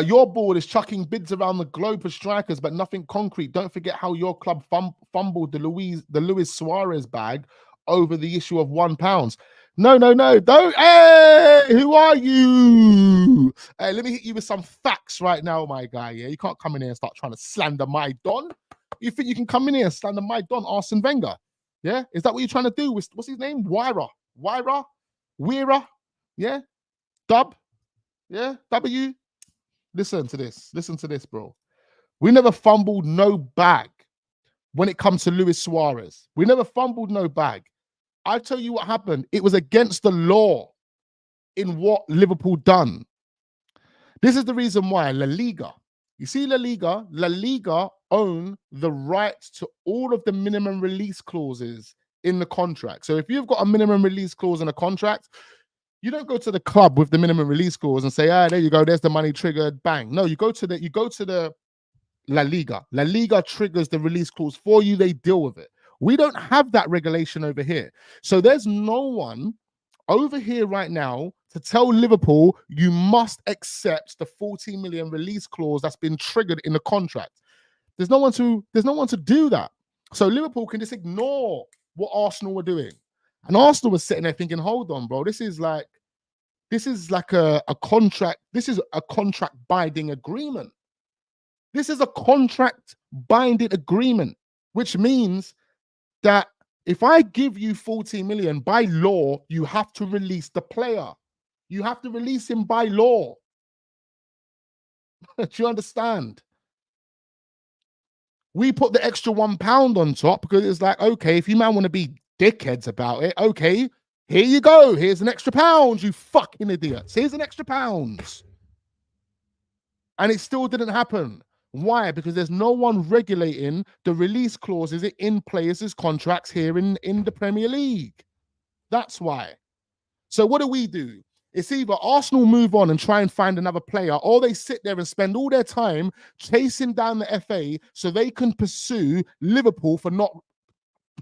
Your board is chucking bids around the globe for strikers, but nothing concrete. Don't forget how your club fumbled the Luis Suarez bag over the issue of £1. No, don't. Hey, who are you? Hey, let me hit you with some facts right now, my guy. Yeah, you can't come in here and start trying to slander my Don. You think you can come in here and slander my Don, Arsene Wenger? Yeah, is that what you're trying to do? What's his name? Weira? Yeah, Dub? Yeah, W? Listen to this, bro. We never fumbled no bag when it comes to Luis Suarez. We never fumbled no bag. I tell you what happened. It was against the law in what Liverpool done. This is the reason why La Liga, you see La Liga own the right to all of the minimum release clauses in the contract. So if you've got a minimum release clause in a contract, you don't go to the club with the minimum release clause and say, there you go, there's the money triggered, bang. No, you go to the La Liga. La Liga triggers the release clause for you, they deal with it. We don't have that regulation over here. So there's no one over here right now to tell Liverpool you must accept the 40 million release clause that's been triggered in the contract. There's no one to do that. So Liverpool can just ignore what Arsenal were doing. And Arsenal was sitting there thinking, hold on, bro, this is like a contract. This is a contract binding agreement. This is a contract binding agreement, which means that if I give you 40 million by law, you have to release the player. You have to release him by law. Do you understand? We put the extra £1 on top because it's like, okay, if you man want to be dickheads about it, okay, here you go. Here's an extra £1, you fucking idiots. Here's an extra £1. And it still didn't happen. Why? Because there's no one regulating the release clauses in players' contracts here in the Premier League. That's why. So what do? It's either Arsenal move on and try and find another player, or they sit there and spend all their time chasing down the FA so they can pursue Liverpool for not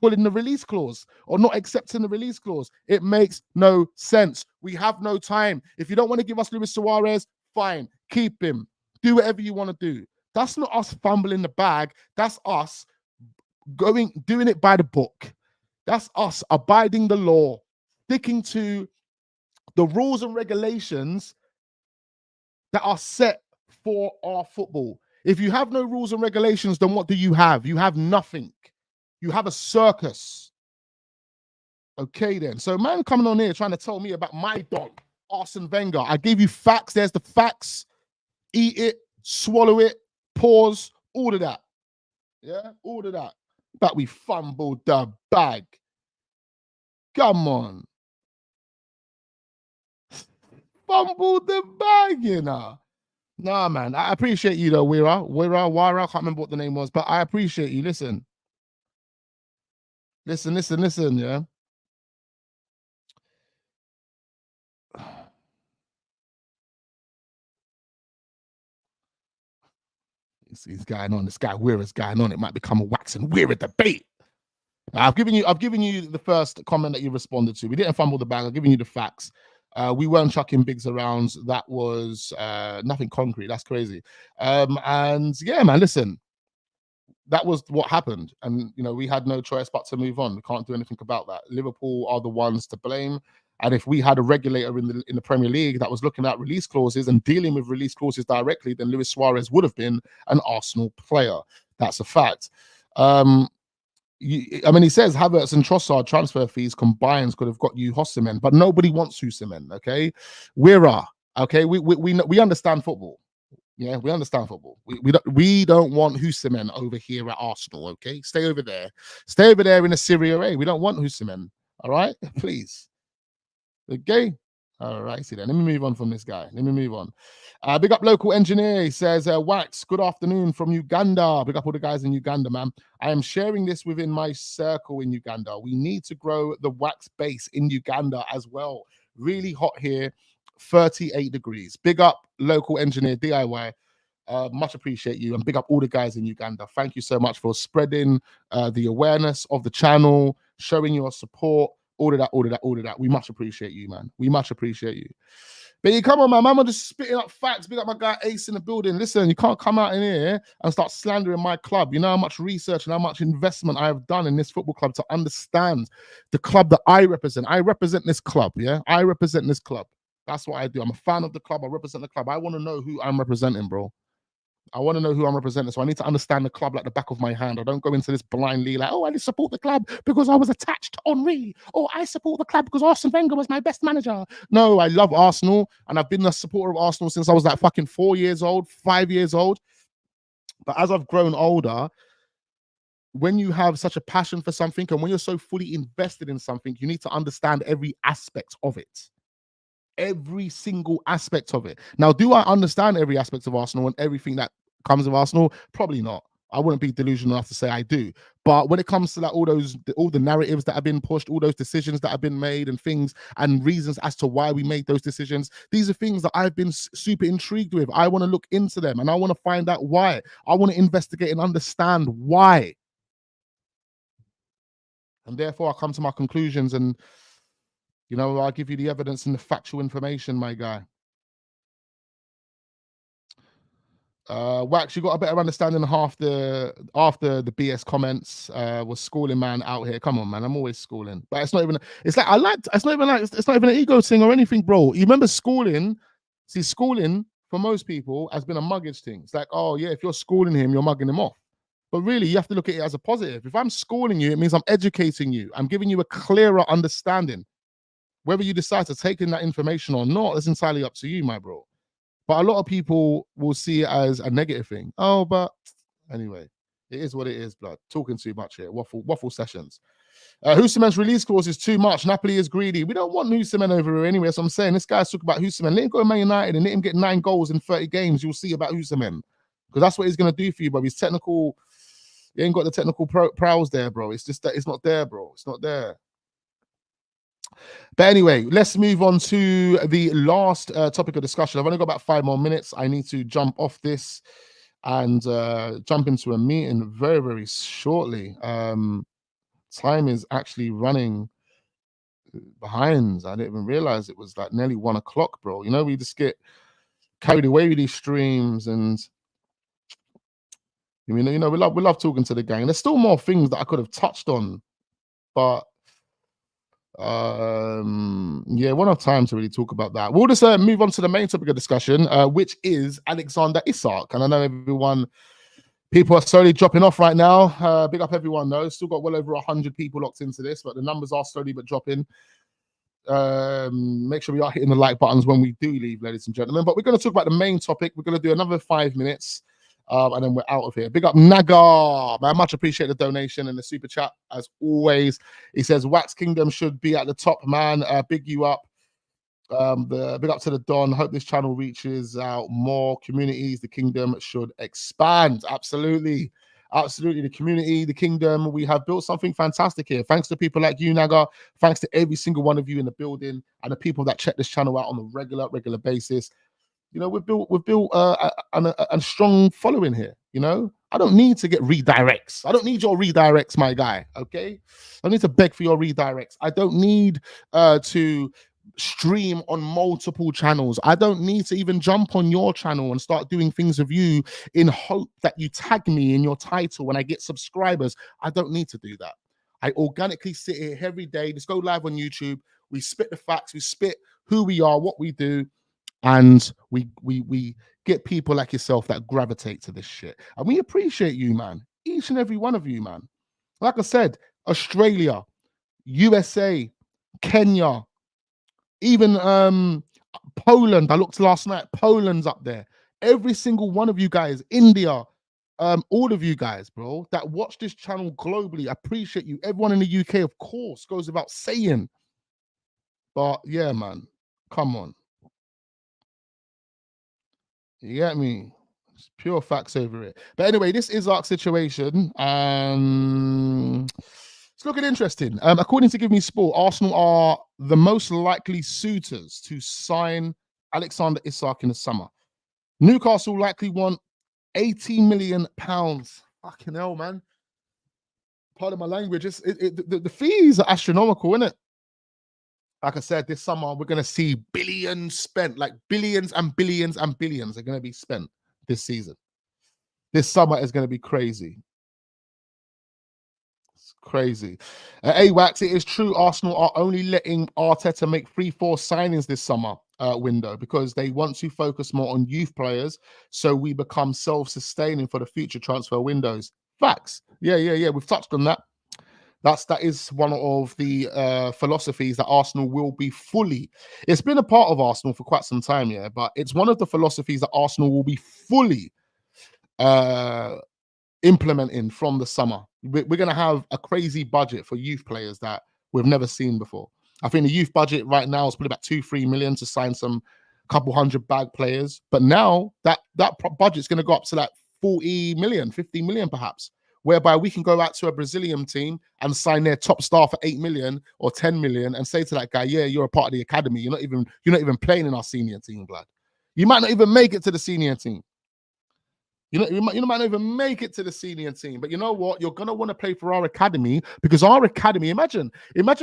pulling the release clause or not accepting the release clause. It makes no sense. We have no time. If you don't want to give us Luis Suarez, fine, keep him. Do whatever you want to do. That's not us fumbling the bag. That's us doing it by the book. That's us abiding the law, sticking to the rules and regulations that are set for our football. If you have no rules and regulations, then what do you have? You have nothing. You have a circus. Okay, then. So, man coming on here trying to tell me about my dog, Arsene Wenger. I gave you facts. There's the facts. Eat it, swallow it, pause, all of that. Yeah, all of that. But we fumbled the bag. Come on. Fumbled the bag, you know. Nah, man. I appreciate you, though, Wira. I can't remember what the name was, but I appreciate you. Listen, yeah. He's going on. This guy Weira's going on. It might become a wax and Weira debate. I've given you the first comment that you responded to. We didn't fumble the bag. I've given you the facts. We weren't chucking bigs around. That was nothing concrete. That's crazy. And yeah, man, listen, that was what happened. And, you know, we had no choice but to move on. We can't do anything about that. Liverpool are the ones to blame. And if we had a regulator in the Premier League that was looking at release clauses and dealing with release clauses directly, then Luis Suarez would have been an Arsenal player. That's a fact. I mean, he says Havertz and Trossard transfer fees combined could have got you Osimhen, but nobody wants Osimhen. Okay, okay, we understand football. Yeah, we understand football. We don't want Osimhen over here at Arsenal. Okay, stay over there in the Serie A. We don't want Osimhen. All right, please. Okay. All right, see then. Let me move on from this guy. Let me move on. Big up local engineer. He says, Wax, good afternoon from Uganda. Big up all the guys in Uganda, man. I am sharing this within my circle in Uganda. We need to grow the wax base in Uganda as well. Really hot here, 38 degrees. Big up local engineer DIY. Much appreciate you, and big up all the guys in Uganda. Thank you so much for spreading the awareness of the channel, showing your support. All of that. We much appreciate you, man. We much appreciate you. But you come on, man. I'm just spitting up facts. Big up my guy Ace in the building. Listen, you can't come out in here and start slandering my club. You know how much research and how much investment I have done in this football club to understand the club that I represent. I represent this club, yeah? I represent this club. That's what I do. I'm a fan of the club. I represent the club. I want to know who I'm representing, bro. I want to know who I'm representing. So I need to understand the club like the back of my hand. I don't go into this blindly like, oh, I just support the club because I was attached to Henri. Or I support the club because Arsene Wenger was my best manager. No, I love Arsenal. And I've been a supporter of Arsenal since I was like fucking 4 years old, 5 years old. But as I've grown older, when you have such a passion for something and when you're so fully invested in something, you need to understand every aspect of it. Every single aspect of it. Now, do I understand every aspect of Arsenal and everything that comes with Arsenal? Probably not. I wouldn't be delusional enough to say I do. But when it comes to like all the narratives that have been pushed, all those decisions that have been made and things and reasons as to why we made those decisions, these are things that I've been super intrigued with. I want to look into them and I want to find out why. I want to investigate and understand why. And therefore I come to my conclusions and you know, I'll give you the evidence and the factual information, my guy. Wax, you got a better understanding after the BS comments. Was schooling man out here. Come on, man. I'm always schooling. But it's not even it's not even an ego thing or anything, bro. You remember schooling? See, schooling for most people has been a muggage thing. It's like, oh yeah, if you're schooling him, you're mugging him off. But really, you have to look at it as a positive. If I'm schooling you, it means I'm educating you. I'm giving you a clearer understanding. Whether you decide to take in that information or not, it's entirely up to you, my bro. But a lot of people will see it as a negative thing. Oh, but anyway, it is what it is, blood. Talking too much here. Waffle sessions. Osimhen's release clause is too much. Napoli is greedy. We don't want Osimhen over here anyway. So I'm saying this guy's talking about Osimhen. Let him go to Man United and let him get 9 goals in 30 games. You'll see about Osimhen. Because that's what he's going to do for you, bro. He's technical. He ain't got the technical prowess there, bro. It's just that it's not there, bro. It's not there. But anyway, let's move on to the last topic of discussion. I've only got about 5 more minutes. I need to jump off this and jump into a meeting very, very shortly. Time is actually running behind. I didn't even realize it was like nearly 1 o'clock, bro. You know, we just get carried away with these streams and you know, we love talking to the gang. There's still more things that I could have touched on, but yeah, won't have time to really talk about that. We'll just move on to the main topic of discussion, which is Alexander Isak. And I know people are slowly dropping off right now. Big up everyone though. Still got well over 100 people locked into this, but the numbers are slowly but dropping. Make sure we are hitting the like buttons when we do leave, ladies and gentlemen. But we're going to talk about the main topic. We're going to do another 5 minutes. And then we're out of here. Big up Naga, man. Much appreciate the donation and the super chat as always. He says Wax Kingdom should be at the top, man. Big you up. Big up to the Don. Hope this channel reaches out more communities. The kingdom should expand. Absolutely. Absolutely. The community, the kingdom. We have built something fantastic here. Thanks to people like you, Naga. Thanks to every single one of you in the building and the people that check this channel out on a regular basis. You know, we've built a strong following here. You know, I don't need to get redirects. I don't need your redirects, my guy. Okay, I need to beg for your redirects. I don't need to stream on multiple channels. I don't need to even jump on your channel and start doing things with you in hope that you tag me in your title when I get subscribers. I don't need to do that. I organically sit here every day. Just go live on YouTube. We spit the facts. We spit who we are, what we do. And we get people like yourself that gravitate to this shit. And we appreciate you, man. Each and every one of you, man. Like I said, Australia, USA, Kenya, even Poland. I looked last night. Poland's up there. Every single one of you guys, India, all of you guys, bro, that watch this channel globally, I appreciate you. Everyone in the UK, of course, goes without saying. But yeah, man, come on. You get me? It's pure facts over it. But anyway, this Isak situation. It's looking interesting. According to Give Me Sport, Arsenal are the most likely suitors to sign Alexander Isak in the summer. Newcastle likely want £80 million. Fucking hell, man. Pardon my language. The fees are astronomical, isn't it? Like I said, this summer we're going to see billions spent, like billions and billions and billions are going to be spent this season. This summer is going to be crazy. It's crazy. AWAX, it is true Arsenal are only letting Arteta make 3-4 signings this summer window because they want to focus more on youth players so we become self-sustaining for the future transfer windows. Facts. Yeah. We've touched on that. That is one of the philosophies that Arsenal will be fully. It's been a part of Arsenal for quite some time, yeah, but it's one of the philosophies that Arsenal will be fully implementing from the summer. We're going to have a crazy budget for youth players that we've never seen before. I think the youth budget right now is probably about 2-3 million to sign some couple hundred bag players. But now that budget's going to go up to like 40 million, 50 million perhaps, whereby we can go out to a Brazilian team and sign their top star for 8 million or 10 million and say to that guy, yeah, you're a part of the academy. You're not even playing in our senior team, blood. You might not even make it to the senior team. You might not even make it to the senior team. But you know what? You're going to want to play for our academy because our academy, imagine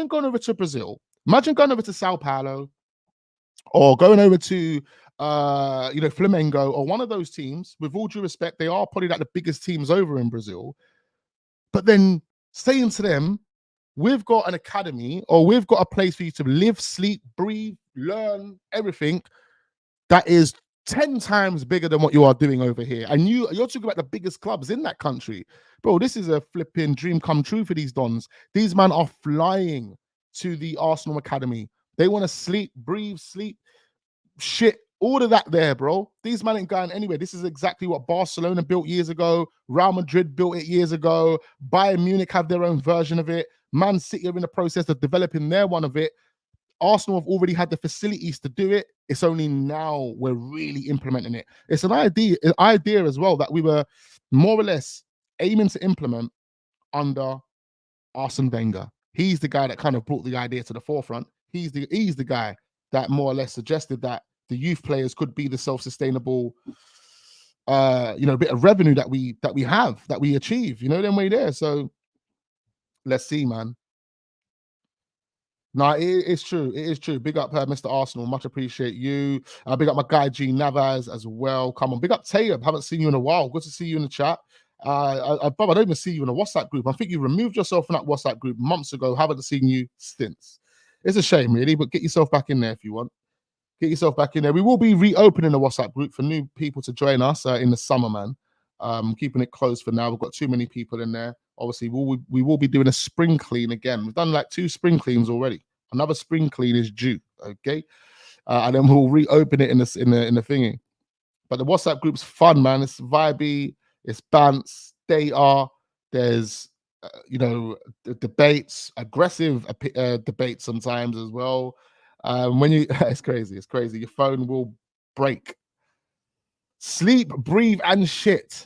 going over to Brazil. Imagine going over to Sao Paulo or going over to Flamengo or one of those teams. With all due respect, they are probably like the biggest teams over in Brazil. But then saying to them, we've got an academy or we've got a place for you to live, sleep, breathe, learn, everything that is 10 times bigger than what you are doing over here. And you're talking about the biggest clubs in that country. Bro, this is a flipping dream come true for these Dons. These men are flying to the Arsenal academy. They want to sleep, breathe, sleep, shit, all of that there, bro. These men ain't going anywhere. This is exactly what Barcelona built years ago. Real Madrid built it years ago. Bayern Munich have their own version of it. Man City are in the process of developing their one of it. Arsenal have already had the facilities to do it. It's only now we're really implementing it. It's an idea as well that we were more or less aiming to implement under Arsene Wenger. He's the guy that kind of brought the idea to the forefront. He's the guy that more or less suggested that the youth players could be the self-sustainable, bit of revenue that we achieve. Them way there. So let's see, man. No, it's true. It is true. Big up Mr. Arsenal. Much appreciate you. Big up my guy G Navas as well. Come on. Big up Tayeb. Haven't seen you in a while. Good to see you in the chat. Bob, I don't even see you in a WhatsApp group. I think you removed yourself from that WhatsApp group months ago. Haven't seen you since. It's a shame, really, but get yourself back in there if you want. Get yourself back in there. We will be reopening the WhatsApp group for new people to join us in the summer, man. Keeping it closed for now. We've got too many people in there. Obviously, we will be doing a spring clean again. We've done like 2 spring cleans already. Another spring clean is due, okay? And then we'll reopen it in the thingy. But the WhatsApp group's fun, man. It's vibey. It's bants. There's debates, aggressive debates sometimes as well. It's crazy. It's crazy. Your phone will break. Sleep, breathe, and shit.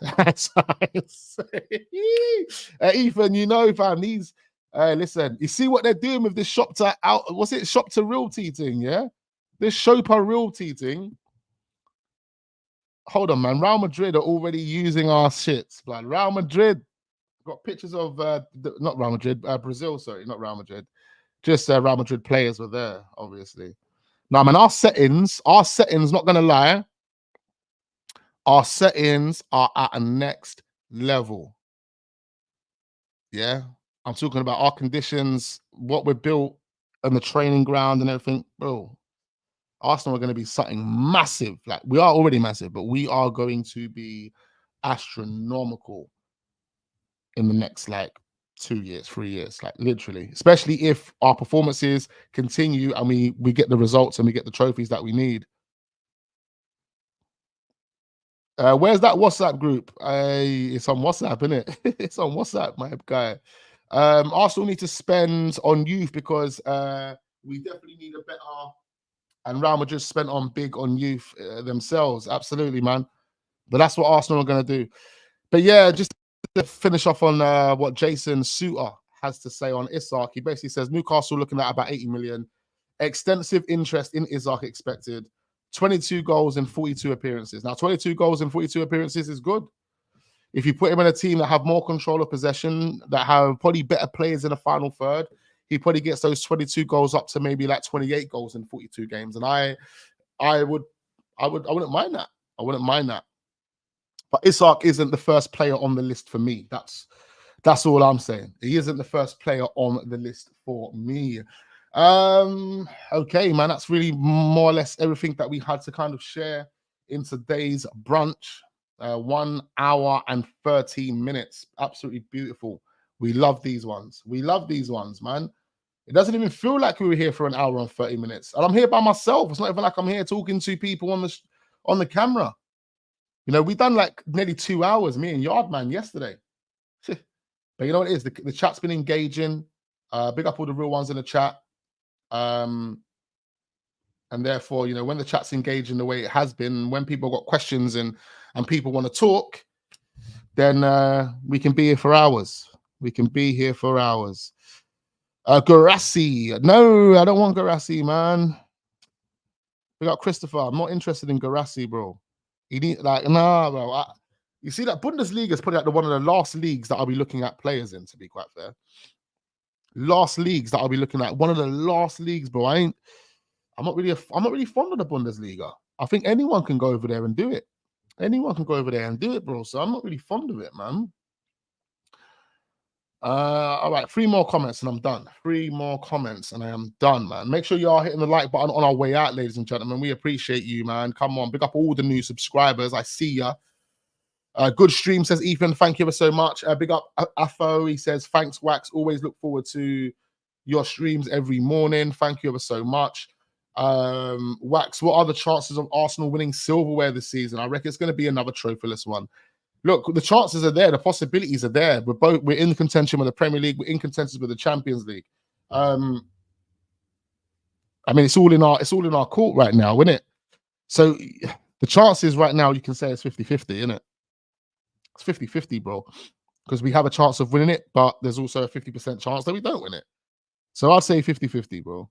Ethan, fam, these. Listen, you see what they're doing with this shop to realty thing, yeah? This Shopper realty thing. Hold on, man. Real Madrid are already using our shits, blood. Real Madrid got pictures of not Real Madrid, Brazil, sorry, not Real Madrid. Just Real Madrid players were there, obviously. Now, man, our settings, not gonna lie, our settings are at a next level. Yeah. I'm talking about our conditions, what we're built, and the training ground and everything. Bro, Arsenal are going to be something massive. Like, we are already massive, but we are going to be astronomical in the next, 2 years, 3 years, like literally, especially if our performances continue and we get the results and we get the trophies that we need. Where's that WhatsApp group? It's on WhatsApp, isn't it? It's on WhatsApp, my guy. Arsenal need to spend on youth because we definitely need a better, and Real Madrid spent on big on youth themselves. Absolutely, man. But that's what Arsenal are going to do. But yeah, just to finish off on what Jason Suter has to say on Isak, he basically says Newcastle looking at about 80 million. Extensive interest in Isak expected. 22 goals in 42 appearances. Now, 22 goals in 42 appearances is good. If you put him in a team that have more control of possession, that have probably better players in the final third, he probably gets those 22 goals up to maybe like 28 goals in 42 games. And I wouldn't mind that. I wouldn't mind that. But Isak isn't the first player on the list for me. That's all I'm saying. He isn't the first player on the list for me. Okay, man, that's really more or less everything that we had to kind of share in today's brunch. 1 hour and 13 minutes. Absolutely beautiful. We love these ones. We love these ones, man. It doesn't even feel like we were here for 1 hour and 30 minutes. And I'm here by myself. It's not even like I'm here talking to people on the camera. You know, we done like nearly 2 hours, me and Yardman yesterday. But you know what it is? The chat's been engaging. Big up all the real ones in the chat. And therefore, you know, when the chat's engaging the way it has been, when people got questions and people want to talk, then we can be here for hours. We can be here for hours. Garassi. No, I don't want Garassi, man. We got Christopher. I'm not interested in Garassi, bro. You need nah, bro. You see that Bundesliga is probably like one of the last leagues that I'll be looking at players in, to be quite fair. Last leagues that I'll be looking at. One of the last leagues, bro. I'm not really fond of the Bundesliga. I think anyone can go over there and do it. Anyone can go over there and do it, bro. So I'm not really fond of it, man. All right, 3 more comments and I'm done. 3 more comments and I am done, man. Make sure you are hitting the like button on our way out, ladies and gentlemen. We appreciate you, man. Come on, big up all the new subscribers. I see ya. Good stream, says Ethan. Thank you ever so much. Big up Afo. He says, thanks, Wax. Always look forward to your streams every morning. Thank you ever so much. Wax, what are the chances of Arsenal winning silverware this season? I reckon it's going to be another trophyless one. Look, the chances are there. The possibilities are there. We're in contention with the Premier League. We're in contention with the Champions League. I mean, it's all in our court right now, isn't it? So the chances right now, you can say it's 50-50, isn't it? It's 50-50, bro. Because we have a chance of winning it, but there's also a 50% chance that we don't win it. So I'd say 50-50, bro.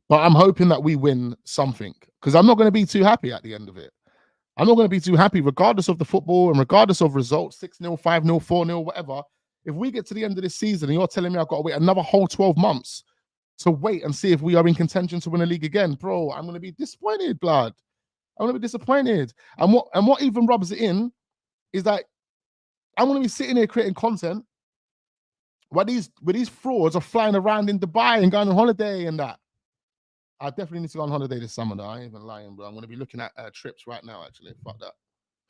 But I'm hoping that we win something. Because I'm not going to be too happy at the end of it. I'm not going to be too happy, regardless of the football and regardless of results, 6-0, 5-0, 4-0, whatever. If we get to the end of this season and you're telling me I've got to wait another whole 12 months to wait and see if we are in contention to win a league again, bro, I'm going to be disappointed, blood. I'm going to be disappointed. And what even rubs it in is that I'm going to be sitting here creating content where these frauds are flying around in Dubai and going on holiday and that. I definitely need to go on holiday this summer, though. I ain't even lying, bro. I'm going to be looking at trips right now, actually. Fuck that.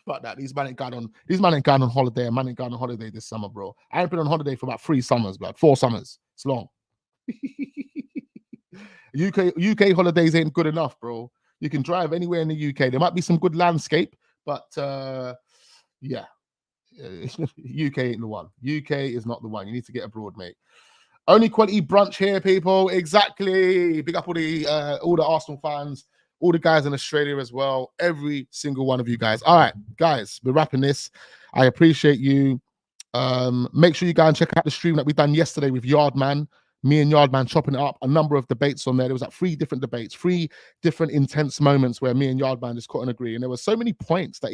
Fuck that. These man ain't going on holiday. And man ain't going on holiday this summer, bro. I ain't been on holiday for about 3 summers, blood. 4 summers. It's long. UK holidays ain't good enough, bro. You can drive anywhere in the UK. There might be some good landscape, but yeah. UK ain't the one. UK is not the one. You need to get abroad, mate. Only quality brunch here, people. Exactly. Big up all the Arsenal fans, all the guys in Australia as well. Every single one of you guys. All right, guys, we're wrapping this. I appreciate you. Make sure you go and check out the stream that we done yesterday with Yardman. Me and Yardman chopping it up. A number of debates on there. There was like 3 different debates, 3 different intense moments where me and Yardman just couldn't agree. And there were so many points that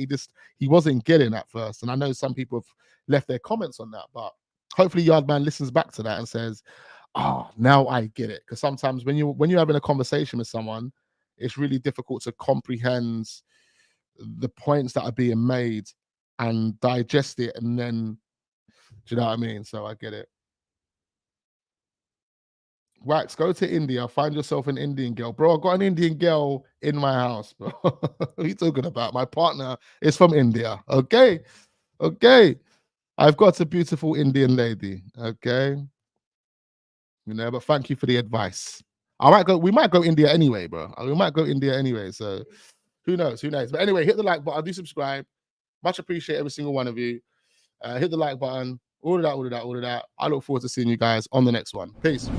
he wasn't getting at first. And I know some people have left their comments on that, but hopefully Yardman listens back to that and says, oh, now I get it. Because sometimes when you're having a conversation with someone, it's really difficult to comprehend the points that are being made and digest it. And then, do you know what I mean? So I get it. Wax, go to India, find yourself an Indian girl. Bro, I got an Indian girl in my house, bro. What are you talking about? My partner is from India. Okay. I've got a beautiful Indian lady. Okay. You know, but thank you for the advice. We might go India anyway, bro. We might go India anyway. So who knows? Who knows? But anyway, hit the like button, do subscribe. Much appreciate every single one of you. Hit the like button, all of that. I look forward to seeing you guys on the next one. Peace.